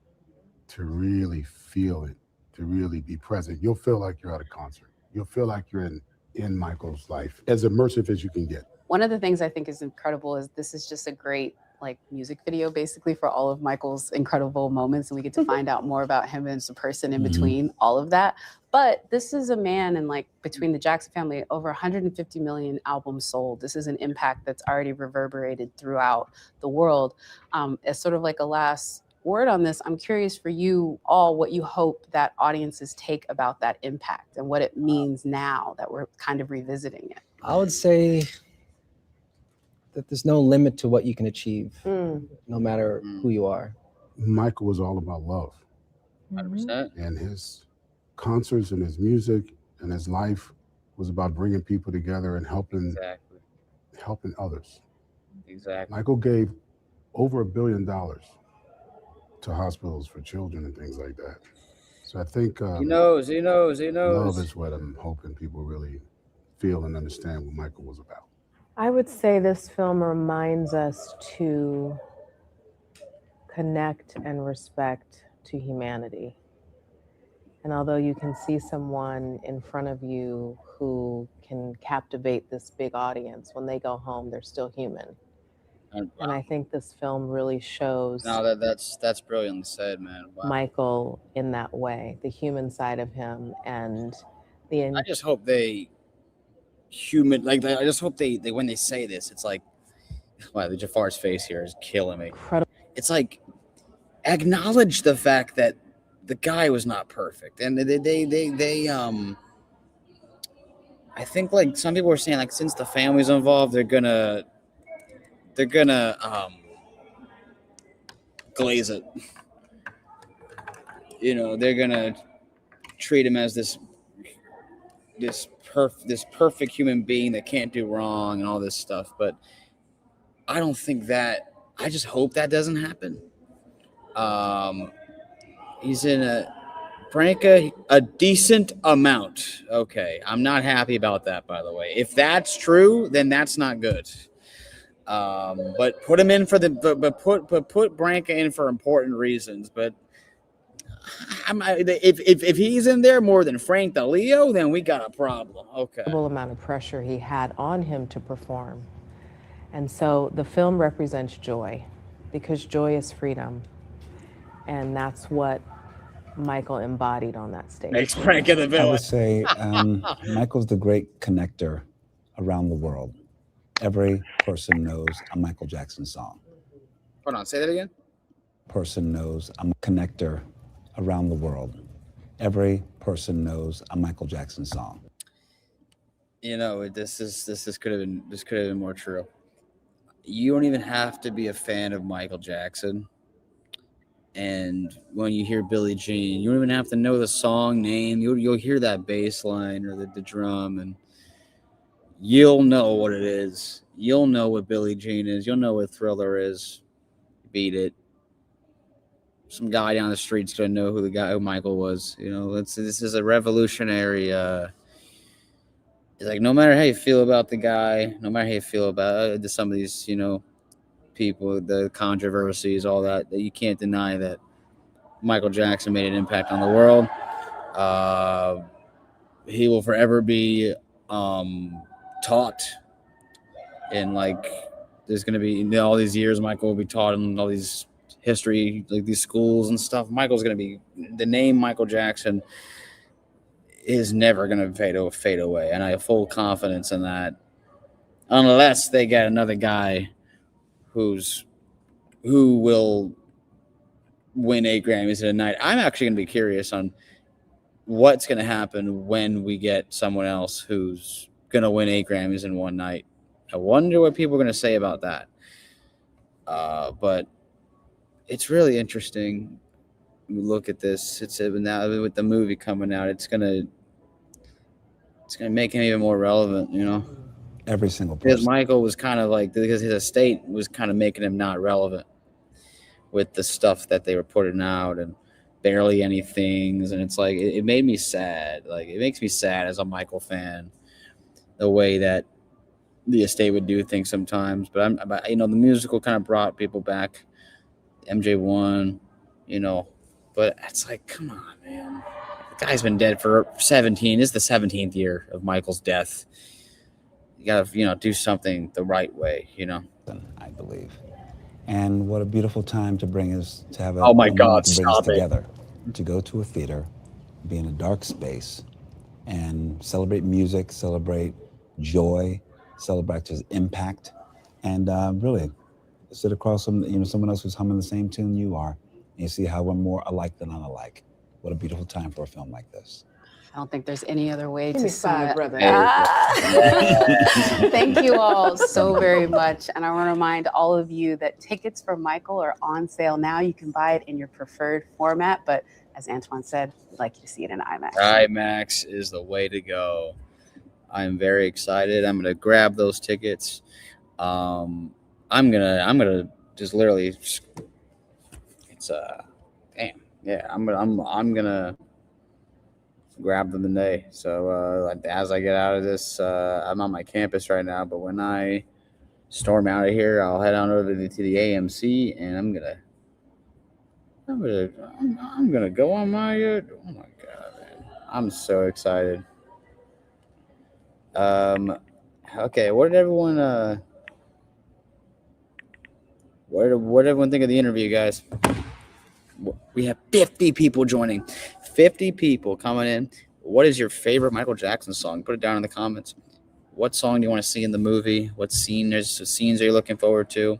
to really feel it, to really be present. You'll feel like you're at a concert. You'll feel like you're in Michael's life, as immersive as you can get. One of the things I think is incredible is this is just a great like music video basically for all of Michael's incredible moments, and we get to find out more about him as a person in between all of that. But this is a man, and like between the Jackson family, over 150 million albums sold. This is an impact that's already reverberated throughout the world. As sort of like a last word on this, I'm curious for you all what you hope that audiences take about that impact and what it means now that we're kind of revisiting it. I would say that there's no limit to what you can achieve, no matter who you are. Michael was all about love. 100%. And his concerts and his music and his life was about bringing people together and helping others. Exactly. Michael gave over $1 billion to hospitals for children and things like that. So I think He knows. love is what I'm hoping people really feel and understand what Michael was about. I would say this film reminds us to connect and respect to humanity. And although you can see someone in front of you who can captivate this big audience, when they go home, they're still human. And I think this film really shows that's brilliantly said, man. Wow. Michael in that way, the human side of him, and I just hope they I just hope they when they say this, it's like, wow, the Jafar's face here is killing me. incredible. It's like acknowledge the fact that the guy was not perfect, and they I think like some people are saying like since the family's involved, they're gonna glaze it. You know, they're gonna treat him as this perfect human being that can't do wrong and all this stuff. But I don't think that. I just hope that doesn't happen. He's in a decent amount. Okay, I'm not happy about that, by the way. If that's true, then that's not good. But put him in for put Branca in for important reasons. But if he's in there more than Frank the Leo, then we got a problem. Okay. Amount of pressure he had on him to perform. And so the film represents joy, because joy is freedom. And that's what Michael embodied on that stage. Makes Branca the I villain. would say Michael's the great connector around the world. Every person knows a Michael Jackson song. Hold on, say that again. Person knows a connector around the world. Every person knows a Michael Jackson song. You know, this could have been more true. You don't even have to be a fan of Michael Jackson And when you hear Billie Jean, you don't even have to know the song name. You'll hear that bass line or the drum, and you'll know what it is. You'll know what Billie Jean is. You'll know what Thriller is. Beat it. Some guy down the street's gonna know who Michael was. This is a revolutionary. It's like no matter how you feel about the guy, no matter how you feel about some of these, people, the controversies, all that you can't deny that Michael Jackson made an impact on the world. He will forever be taught in there's going to be all these years Michael will be taught in all these history, like these schools and stuff. Michael's going to be, the name Michael Jackson is never going to fade away, and I have full confidence in that, unless they get another guy who will win 8 Grammys in a night. I'm actually going to be curious on what's going to happen when we get someone else who's going to win 8 Grammys in one night. I wonder what people are going to say about that. But it's really interesting. Look at this. It's now with the movie coming out. It's gonna make him even more relevant. Every single person. Because Michael was kind of because his estate was kind of making him not relevant with the stuff that they were putting out and barely any things. And it's it made me sad. It makes me sad as a Michael fan, the way that the estate would do things sometimes. But the musical kind of brought people back. MJ1, but it's come on, man. The guy's been dead for 17. This is the 17th year of Michael's death. You gotta, do something the right way, I believe. And what a beautiful time to bring us to have oh my God, to bring us stop it. together, to go to a theater, be in a dark space, and celebrate music, celebrate joy, celebrate his impact, and really sit across someone else who's humming the same tune you are, and you see how we're more alike than unalike. What a beautiful time for a film like this. I don't think there's any other way Give to me sum five, it. brother. Thank you all so very much. And I want to remind all of you that tickets for Michael are on sale now. You can buy it in your preferred format, but as Antoine said, we'd like you to see it in IMAX. IMAX is the way to go. I'm very excited. I'm gonna grab those tickets. I'm gonna just literally. It's damn, yeah. I'm gonna grab them today. So as I get out of this, I'm on my campus right now. But when I storm out of here, I'll head on over to the AMC, and I'm gonna go on my. Oh my God, man! I'm so excited. Okay, what did everyone? What did everyone think of the interview, guys? We have 50 people joining. 50 people coming in. What is your favorite Michael Jackson song? Put it down in the comments. What song do you want to see in the movie? What scenes are you looking forward to?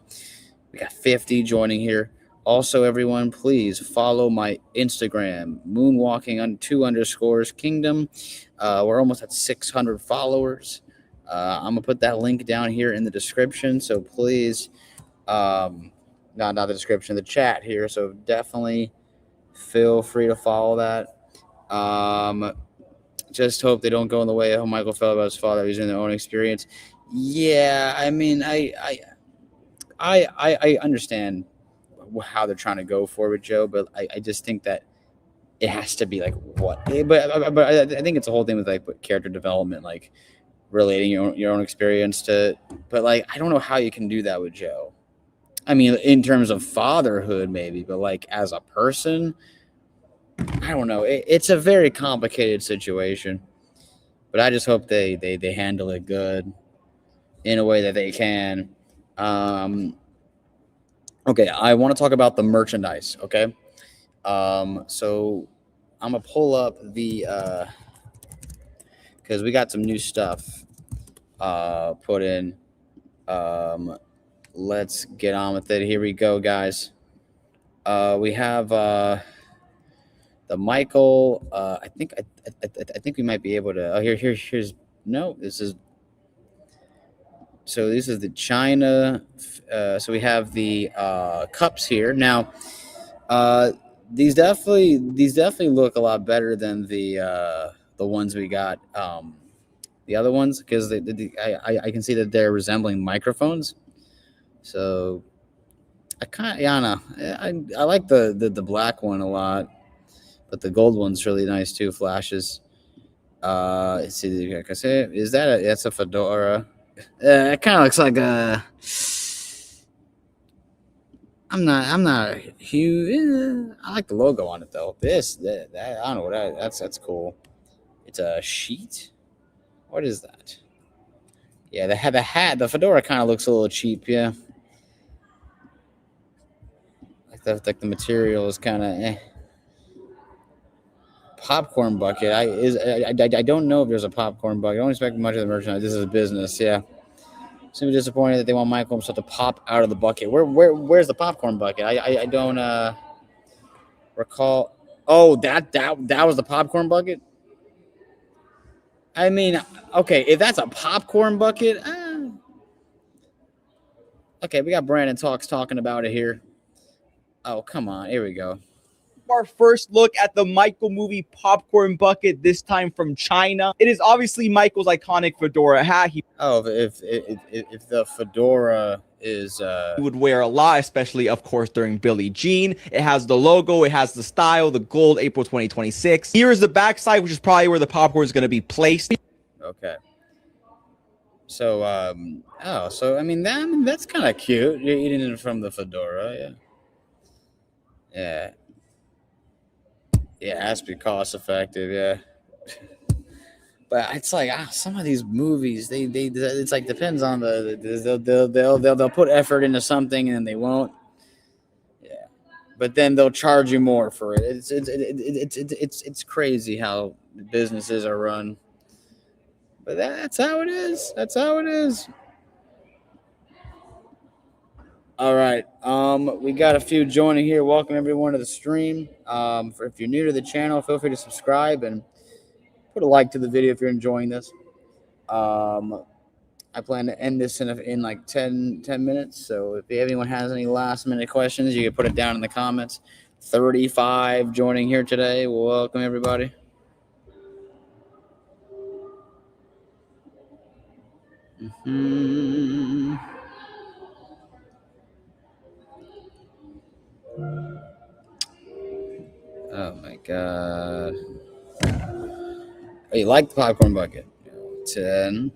We got 50 joining here. Also, everyone, please follow my Instagram, moonwalking on 2_kingdom. We're almost at 600 followers. I'm going to put that link down here in the description. So please, not the description, the chat here. So definitely feel free to follow that. Just hope they don't go in the way of how Michael felt about his father. He's in their own experience. Yeah, I mean, I understand how they're trying to go for with Joe, but I just think that it has to be what. But I think it's a whole thing with character development, relating your own experience to. But I don't know how you can do that with Joe. I mean, in terms of fatherhood, maybe, but as a person, I don't know. It's a very complicated situation, but I just hope they handle it good in a way that they can. Okay, I want to talk about the merchandise. Okay, so I'm gonna pull up the because we got some new stuff put in. Let's get on with it. Here we go, guys. We have the Michael. I think we might be able to. Oh, here's no. This is the China. So we have the cups here now. These definitely look a lot better than the ones we got. The other ones, because I can see that they're resembling microphones. So I don't know. I like the black one a lot, but the gold one's really nice too. Flashes. Let's see, like I say, that's a fedora. It kind of looks like a. I'm not huge. I like the logo on it though. That I don't know what that's cool. It's a sheet. What is that? Yeah, the hat, the fedora kind of looks a little cheap. Yeah, like the material is kind of popcorn bucket. I don't know if there's a popcorn bucket. I don't expect much of the merchandise. This is a business. Yeah. Seems disappointed that they want Michael himself to pop out of the bucket. Where's the popcorn bucket? I don't recall. Oh, that was the popcorn bucket. I mean, okay, if that's a popcorn bucket, okay, we got Brandon talking about it here. Oh, come on, here we go. Our first look at the Michael movie popcorn bucket, this time from China. It is obviously Michael's iconic fedora hat. If the fedora is he would wear a lot, especially of course during Billie Jean. It has the logo, it has the style, the gold, April 2026. Here is the backside, which is probably where the popcorn is going to be placed. Okay. So so I mean that's kind of cute. You're eating it from the fedora, yeah. Yeah. Yeah, it has to be cost effective, yeah. But it's like some of these movies, they it's like depends on they'll put effort into something and they won't. Yeah, but then they'll charge you more for it. It's crazy how businesses are run. But that's how it is. That's how it is. All right. We got a few joining here. Welcome everyone to the stream. If you're new to the channel, feel free to subscribe and put a like to the video if you're enjoying this. I plan to end this in like 10 minutes. So if anyone has any last minute questions, you can put it down in the comments. 35 joining here today. Welcome everybody. Oh my god. Oh, you like the popcorn bucket? 10.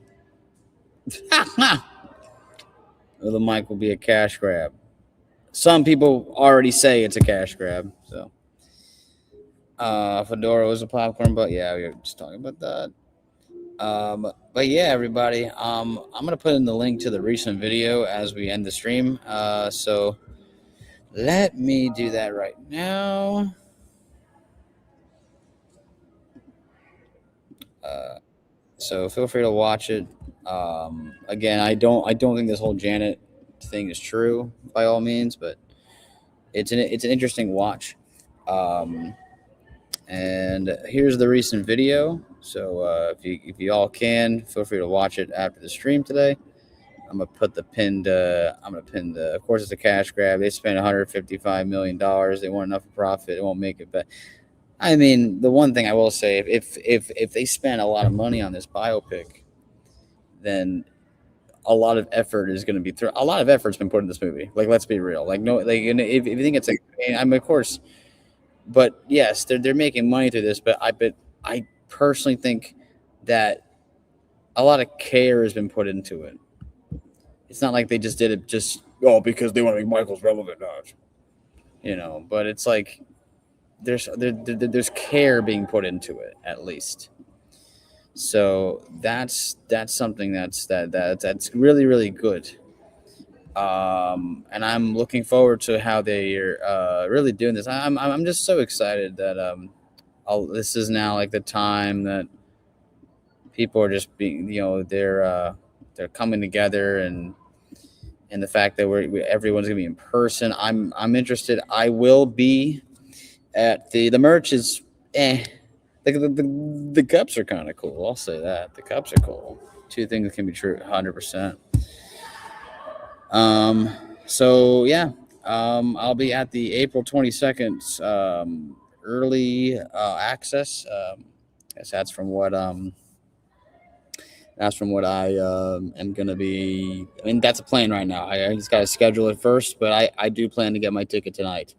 Well, the mic will be a cash grab. Some people already say it's a cash grab. So, fedora was a popcorn, but yeah, we were just talking about that. But yeah, everybody, I'm gonna put in the link to the recent video as we end the stream. So let me do that right now. So feel free to watch it. Again, I don't think this whole Janet thing is true by all means, but it's an interesting watch. And here's the recent video. So if you all can, feel free to watch it after the stream today. I'm gonna put the pinned. Of course, it's a cash grab. They spent $155 million. They want enough profit. It won't make it, but. I mean, the one thing I will say, if they spend a lot of money on this biopic, then a lot of effort is going to be a lot of effort's been put in this movie. Like, let's be real. Like, no, like if you think it's like, I mean, of course, but yes, they're making money through this. But I personally think that a lot of care has been put into it. It's not like they just did it because they want to make Michael's relevant, you know. But it's like. There's care being put into it at least, so that's something that's really really good, and I'm looking forward to how they are really doing this. I'm just so excited that this is now like the time that people are just being, you know, they're coming together, and the fact that everyone's gonna be in person. I'm interested. I will be. At the merch is the cups are kind of cool. I'll say that the cups are cool. Two things can be true 100%. So yeah, I'll be at the April 22nd early access. Guess that's from what I am gonna be. I mean, that's a plan right now. I just gotta schedule it first, but I do plan to get my ticket tonight.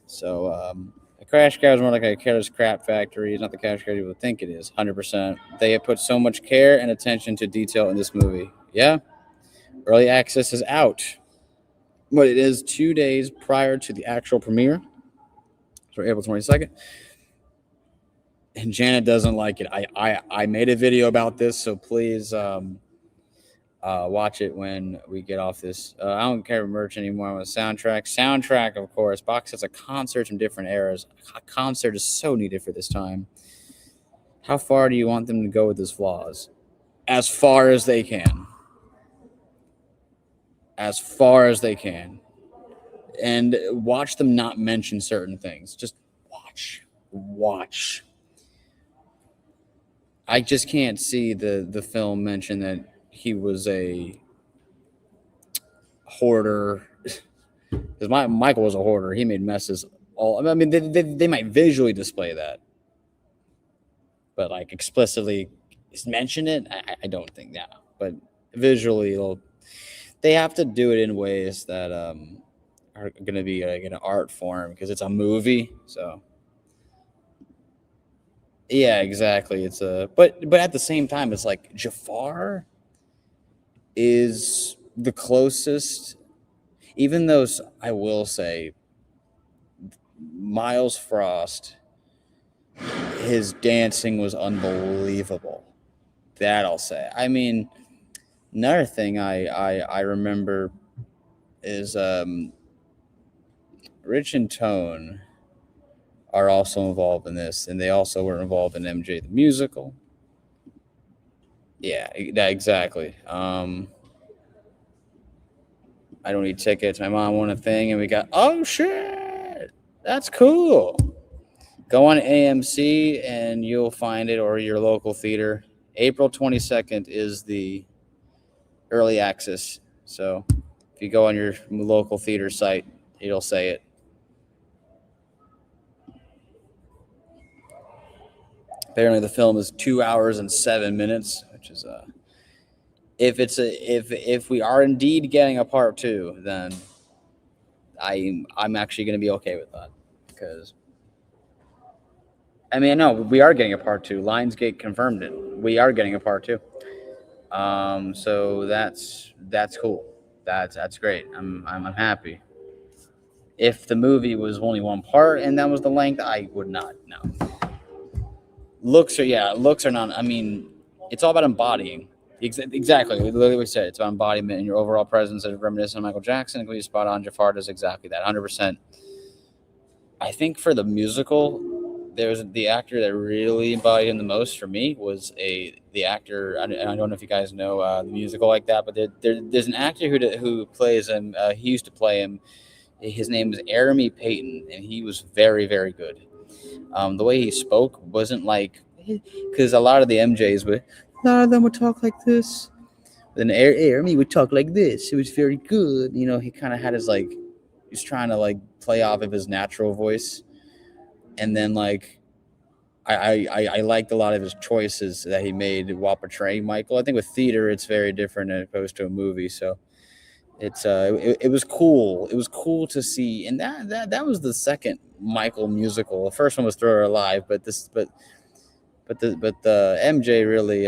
So the Crash Car is more like a careless crap factory. It's not the Crash Car you would think it is. 100%. They have put so much care and attention to detail in this movie. Yeah, early access is out, but it is 2 days prior to the actual premiere. So April 22nd. And Janet doesn't like it. I made a video about this, so please watch it when we get off this. I don't care about merch anymore. I want a soundtrack. Soundtrack, of course. Box sets of concerts from different eras. A concert is so needed for this time. How far do you want them to go with his flaws? As far as they can. As far as they can. And watch them not mention certain things. Just watch. Watch. I just can't see the film mention that he was a hoarder. Because Michael was a hoarder. He made messes all. I mean, they might visually display that, but like explicitly mention it, I don't think that. But visually, they have to do it in ways that are going to be like an art form because it's a movie. So yeah, exactly. It's but at the same time, it's like Jafar is the closest. Even though I will say, Miles Frost, his dancing was unbelievable. That I'll say. I mean, another thing I remember is Rich and Tone are also involved in this, and they also were involved in MJ the Musical. Yeah, exactly. I don't need tickets. My mom won a thing, and we got, oh shit, that's cool. Go on AMC and you'll find it, or your local theater. April 22nd is the early access. So if you go on your local theater site, it'll say it. Apparently, the film is 2 hours and 7 minutes, which is if we are indeed getting a part 2, then I'm actually going to be okay with that, because I mean, no, we are getting a part 2. Lionsgate confirmed it. We are getting a part 2. So that's cool. That's great. I'm happy. If the movie was only one part and that was the length, I would not. No. Looks are not. I mean, it's all about embodying. Exactly. Literally we said, it's about embodiment and your overall presence as reminiscent of Michael Jackson. Completely spot on. Jafar does exactly that. 100%. I think for the musical, there's the actor that really embodied him the most for me was the actor. I don't know if you guys know the musical like that, but there's an actor who plays him. He used to play him. His name is Jeremy Payton, and he was very, very good. The way he spoke wasn't like, because a lot of the MJs a lot of them would talk like this. Then Jeremy would talk like this. It was very good. You know, he kind of had his like, he's trying to like play off of his natural voice. And then like, I liked a lot of his choices that he made while portraying Michael. I think with theater, it's very different as opposed to a movie. So it's it was cool. It was cool to see, and that was the second Michael musical. The first one was Thriller Alive, but the MJ really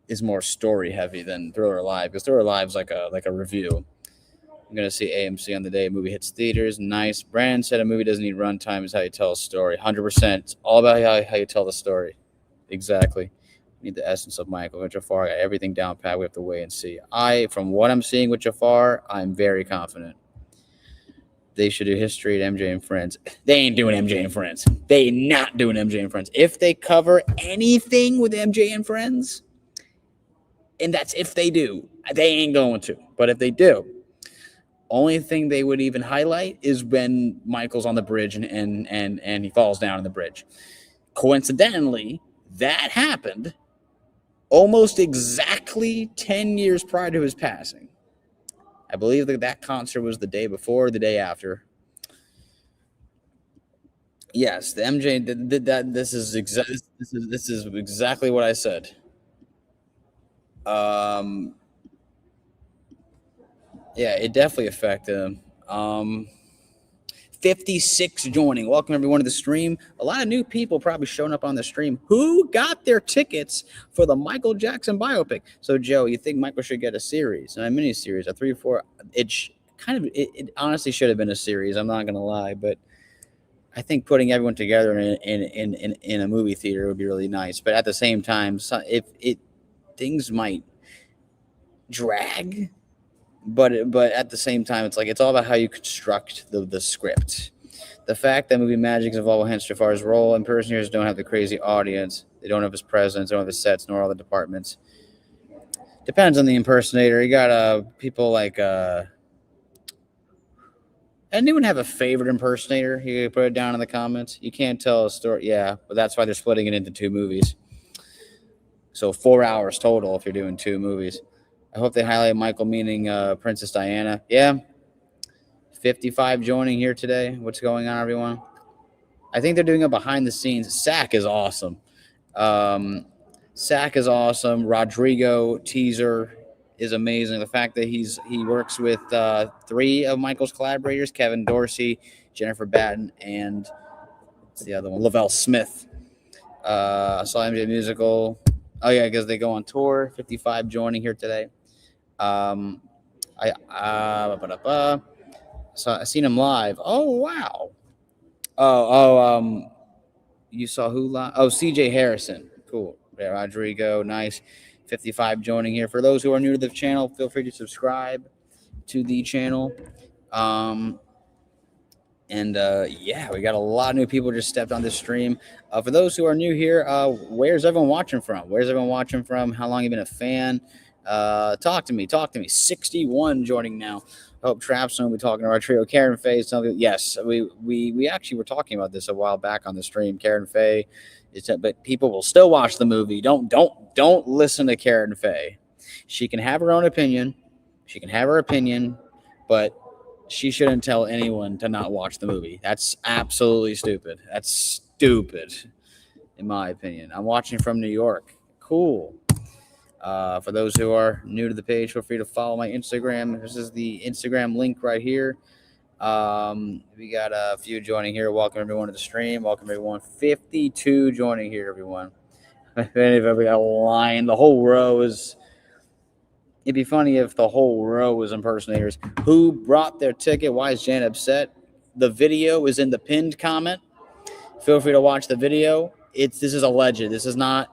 is more story heavy than Thriller Alive, because Thriller Alive is like a review. I'm going to see AMC on the day a movie hits theaters. Nice. Brandon said a movie doesn't need runtime. It's how you tell a story. 100%. It's all about how you tell the story. Exactly. We need the essence of Michael. With Jafar, I got everything down pat. We have to wait and see. From what I'm seeing with Jafar, I'm very confident. They should do history at MJ and Friends. They ain't doing MJ and Friends. They not doing MJ and Friends. If they cover anything with MJ and Friends, and that's if they do, they ain't going to. But if they do, only thing they would even highlight is when Michael's on the bridge and he falls down on the bridge. Coincidentally, that happened almost exactly 10 years prior to his passing. I believe that concert was the day before, or the day after. Yes, the MJ did that. This is exactly what I said. Yeah, it definitely affected him. 56 joining. Welcome everyone to the stream. A lot of new people probably showing up on the stream who got their tickets for the Michael Jackson biopic. So Joe, you think Michael should get a series, a mini series, a 3-4? It honestly should have been a series. I'm not gonna lie, but I think putting everyone together in a movie theater would be really nice. But at the same time, if things might drag, but at the same time, it's like it's all about how you construct the script. The fact that movie magic's involved with Henry role, impersonators don't have the crazy audience. They don't have his presence, they don't have his sets, nor all the departments. Depends on the impersonator. You got people like anyone have a favorite impersonator? You can put it down in the comments. You can't tell a story. Yeah, but that's why they're splitting it into 2 movies. So 4 hours total if you're doing 2 movies. I hope they highlight Michael meaning Princess Diana. Yeah. 55 joining here today. What's going on, everyone? I think they're doing a behind the scenes. Sack is awesome. Sack is awesome. Rodrigo teaser is amazing. The fact that he works with 3 of Michael's collaborators: Kevin Dorsey, Jennifer Batten, and what's the other one? Lavelle Smith. Saw MJ Musical. Oh yeah, because they go on tour. 55 joining here today. So I seen him live. Oh wow. You saw who live? Oh, CJ Harrison. Cool. Yeah, Rodrigo, nice. 55 joining here. For those who are new to the channel, feel free to subscribe to the channel. Yeah, we got a lot of new people just stepped on this stream. For those who are new here, where's everyone watching from? How long you been a fan? Talk to me. 61 joining now. I hope Trapson will be talking to our trio. Karen Faye. Yes, we actually were talking about this a while back on the stream. Karen Faye, but people will still watch the movie. Don't listen to Karen Faye. She can have her own opinion. But she shouldn't tell anyone to not watch the movie. That's absolutely stupid. That's stupid, in my opinion. I'm watching from New York. Cool. For those who are new to the page, feel free to follow my Instagram. This is the Instagram link right here. We got a few joining here. Welcome everyone to the stream. Welcome everyone. 52 joining here, everyone. If we got a line, the whole row is. It'd be funny if the whole row was impersonators. Who brought their ticket? Why is Jan upset? The video is in the pinned comment. Feel free to watch the video. This is alleged. This is not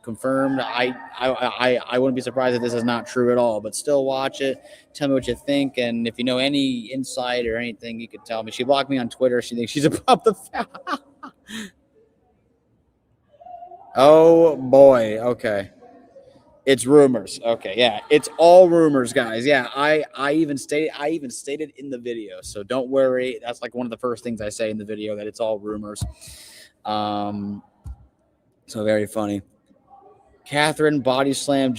confirmed. I wouldn't be surprised if this is not true at all. But still, watch it. Tell me what you think, and if you know any insight or anything, you could tell me. She blocked me on Twitter. She thinks she's above the. Oh boy. Okay. It's rumors. Okay, yeah, it's all rumors, guys. Yeah, I even stated in the video, so don't worry. That's like one of the first things I say in the video, that it's all rumors. So very funny. Katherine body slam.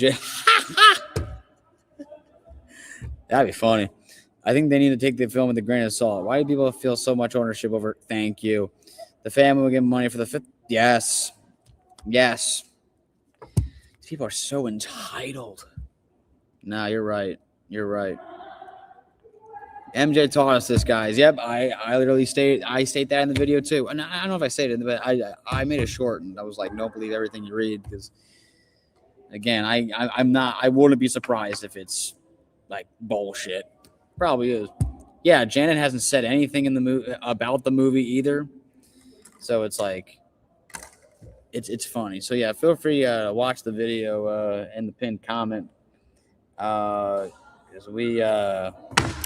That'd be funny. I think they need to take the film with a grain of salt. Why do people feel so much ownership over? Thank you. The family will get money for the fifth. Yes. People are so entitled. Nah, you're right. MJ taught us this, guys. Yep, I literally state that in the video too. And I don't know if I stated it, but I made it short, and I was like, don't believe everything you read, because again, I wouldn't be surprised if it's like bullshit. Probably is. Yeah, Janet hasn't said anything in the movie about the movie either, so it's like. It's funny. So yeah, feel free to watch the video in the pinned comment. Because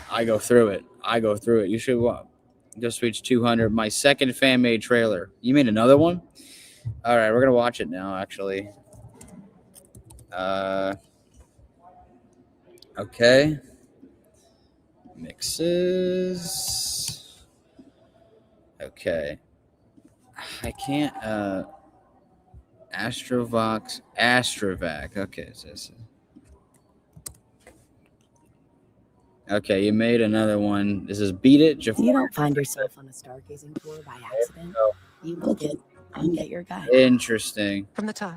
I go through it. You should just reach 200. My second fan made trailer. You made another one? All right, we're gonna watch it now. Actually. Okay. Mixes. Okay. I can't. Astrovac. Okay. Okay, you made another one. This is Beat It, Jafar. You don't find yourself on a stargazing tour by accident. You book it and get your guide. Interesting. From the top.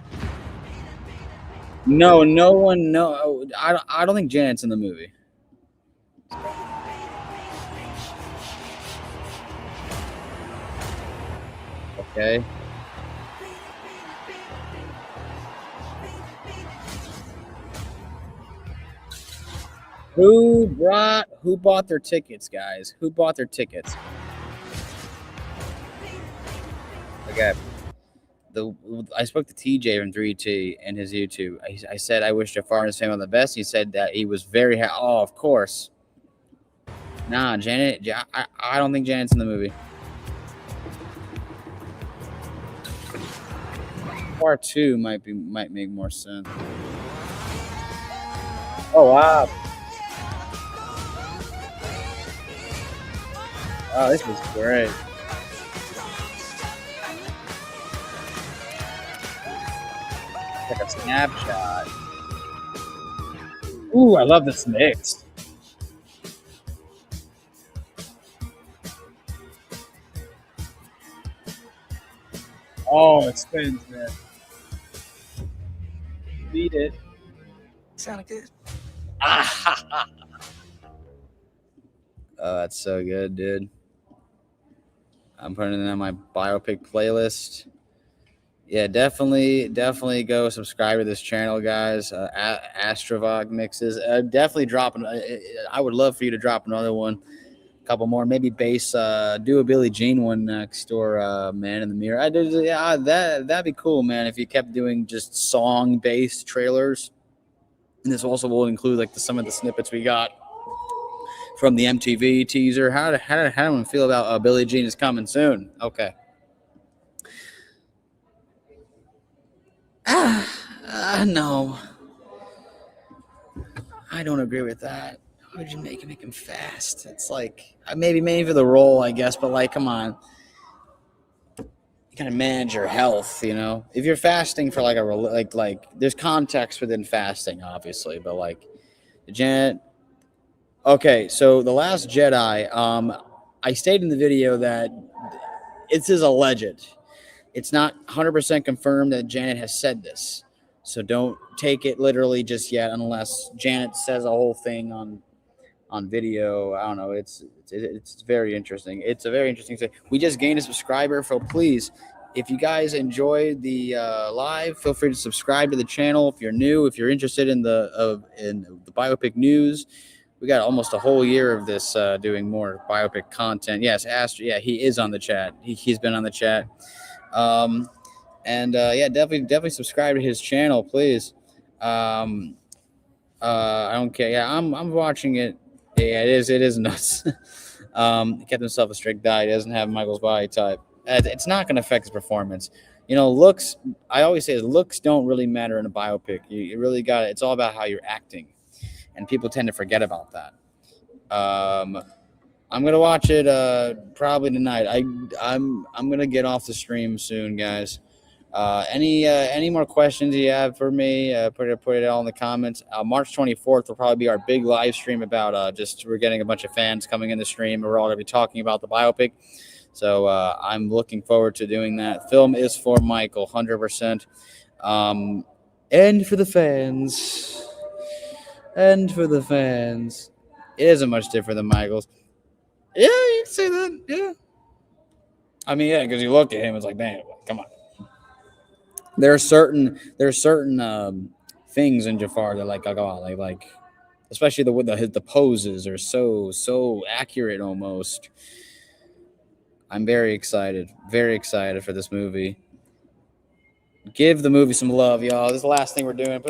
No, no one. No, I don't think Janet's in the movie. Okay. Who bought their tickets, guys? Who bought their tickets? Okay. I spoke to TJ from 3T in his YouTube. I said I wish Jafar and his family the best. He said that he was very happy. Oh, of course. Nah, Janet. I don't think Janet's in the movie. Part 2 might make more sense. Oh wow. Oh, this was great. Like a snapshot. Ooh, I love this mix. Oh, it spins, man. Beat it. Sounded good. Oh, that's so good, dude. I'm putting it on my biopic playlist. Yeah, definitely go subscribe to this channel, guys. Astrovog mixes. Definitely dropping. I would love for you to drop another one. A couple more, maybe bass. Do a Billie Jean one next, or Man in the Mirror. Yeah, that'd be cool, man. If you kept doing just song-based trailers, and this also will include like some of the snippets we got from the MTV teaser. How do we feel about Billie Jean is coming soon? Okay. No. I don't agree with that. How would you make him fast? It's like maybe for the role, I guess, but like, come on. You gotta manage your health, you know. If you're fasting for like there's context within fasting, obviously, but like Janet. Okay, so The Last Jedi. I stated in the video that this is alleged. It's not 100% confirmed that Janet has said this. So don't take it literally just yet, unless Janet says a whole thing on video. I don't know. It's very interesting. It's a very interesting thing. We just gained a subscriber, so please, if you guys enjoy the live, feel free to subscribe to the channel. If you're new, if you're interested in the biopic news, we got almost a whole year of this doing more biopic content. Yes, Astro. Yeah, he is on the chat. He's been on the chat. Yeah, definitely subscribe to his channel, please. I don't care. Yeah, I'm watching it. Yeah, it is nuts. He kept himself a strict diet. He doesn't have Michael's body type. It's not going to affect his performance. You know, looks. I always say looks don't really matter in a biopic. You really got it. It's all about how you're acting, and people tend to forget about that. I'm gonna watch it probably tonight. I'm gonna get off the stream soon, guys. Any more questions you have for me? Put it all in the comments. March 24th will probably be our big live stream about we're getting a bunch of fans coming in the stream. We're all gonna be talking about the biopic. So I'm looking forward to doing that. Film is for Michael, 100%. And for the fans. It isn't much different than Michael's. Yeah, you'd say that. Yeah. I mean, yeah, because you look at him, it's like, man, come on. There are certain things in Jafar that like especially the poses are so accurate almost. I'm very excited for this movie. Give the movie some love, y'all. This is the last thing we're doing.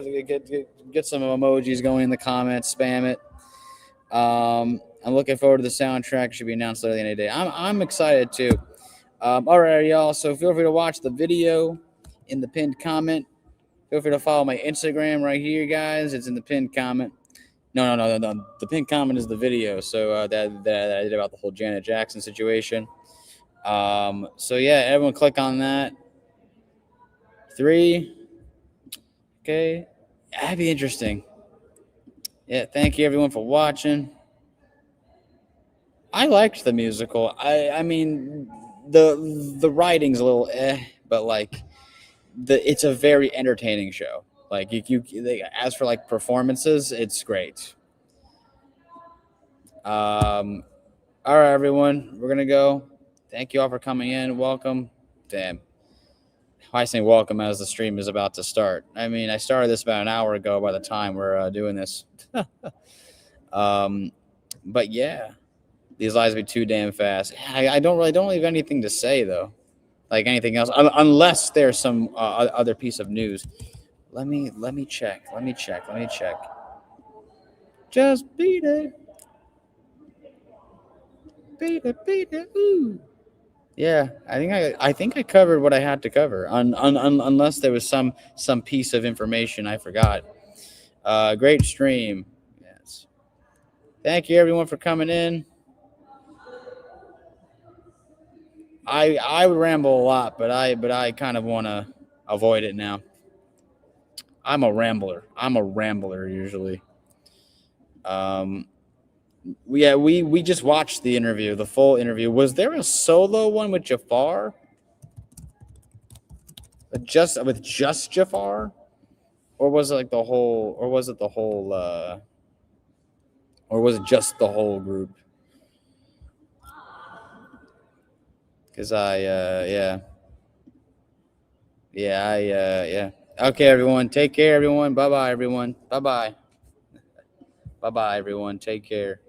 Get some emojis going in the comments. Spam it. I'm looking forward to the soundtrack. It should be announced later in the day. I'm excited too. All right, y'all. So feel free to watch the video in the pinned comment. Feel free to follow my Instagram right here, guys. It's in the pinned comment. No. The pinned comment is the video. So that I did about the whole Janet Jackson situation. So yeah, everyone click on that. 3. Okay. That'd be interesting. Yeah, thank you everyone for watching. I liked the musical. I mean, the writing's a little but like it's a very entertaining show. Like as for like performances, it's great. All right, everyone, we're gonna go. Thank you all for coming in. Welcome. Damn. I say welcome as the stream is about to start. I mean, I started this about an hour ago by the time we're doing this. But yeah, these lives be too damn fast. I don't have anything to say though, like anything else, unless there's some other piece of news. Let me check. Just beat it. Ooh. Yeah, I think I covered what I had to cover. Unless there was some piece of information I forgot. Great stream. Yes. Thank you everyone for coming in. I would ramble a lot, but I kind of want to avoid it now. I'm a rambler usually. We just watched the interview, the full interview. Was there a solo one with Jafar? Just Jafar? Or was it like the whole, or was it the whole or was it just the whole group? Because yeah. Okay, everyone. Take care, everyone. Bye-bye, everyone. Bye-bye. Bye-bye, everyone. Take care.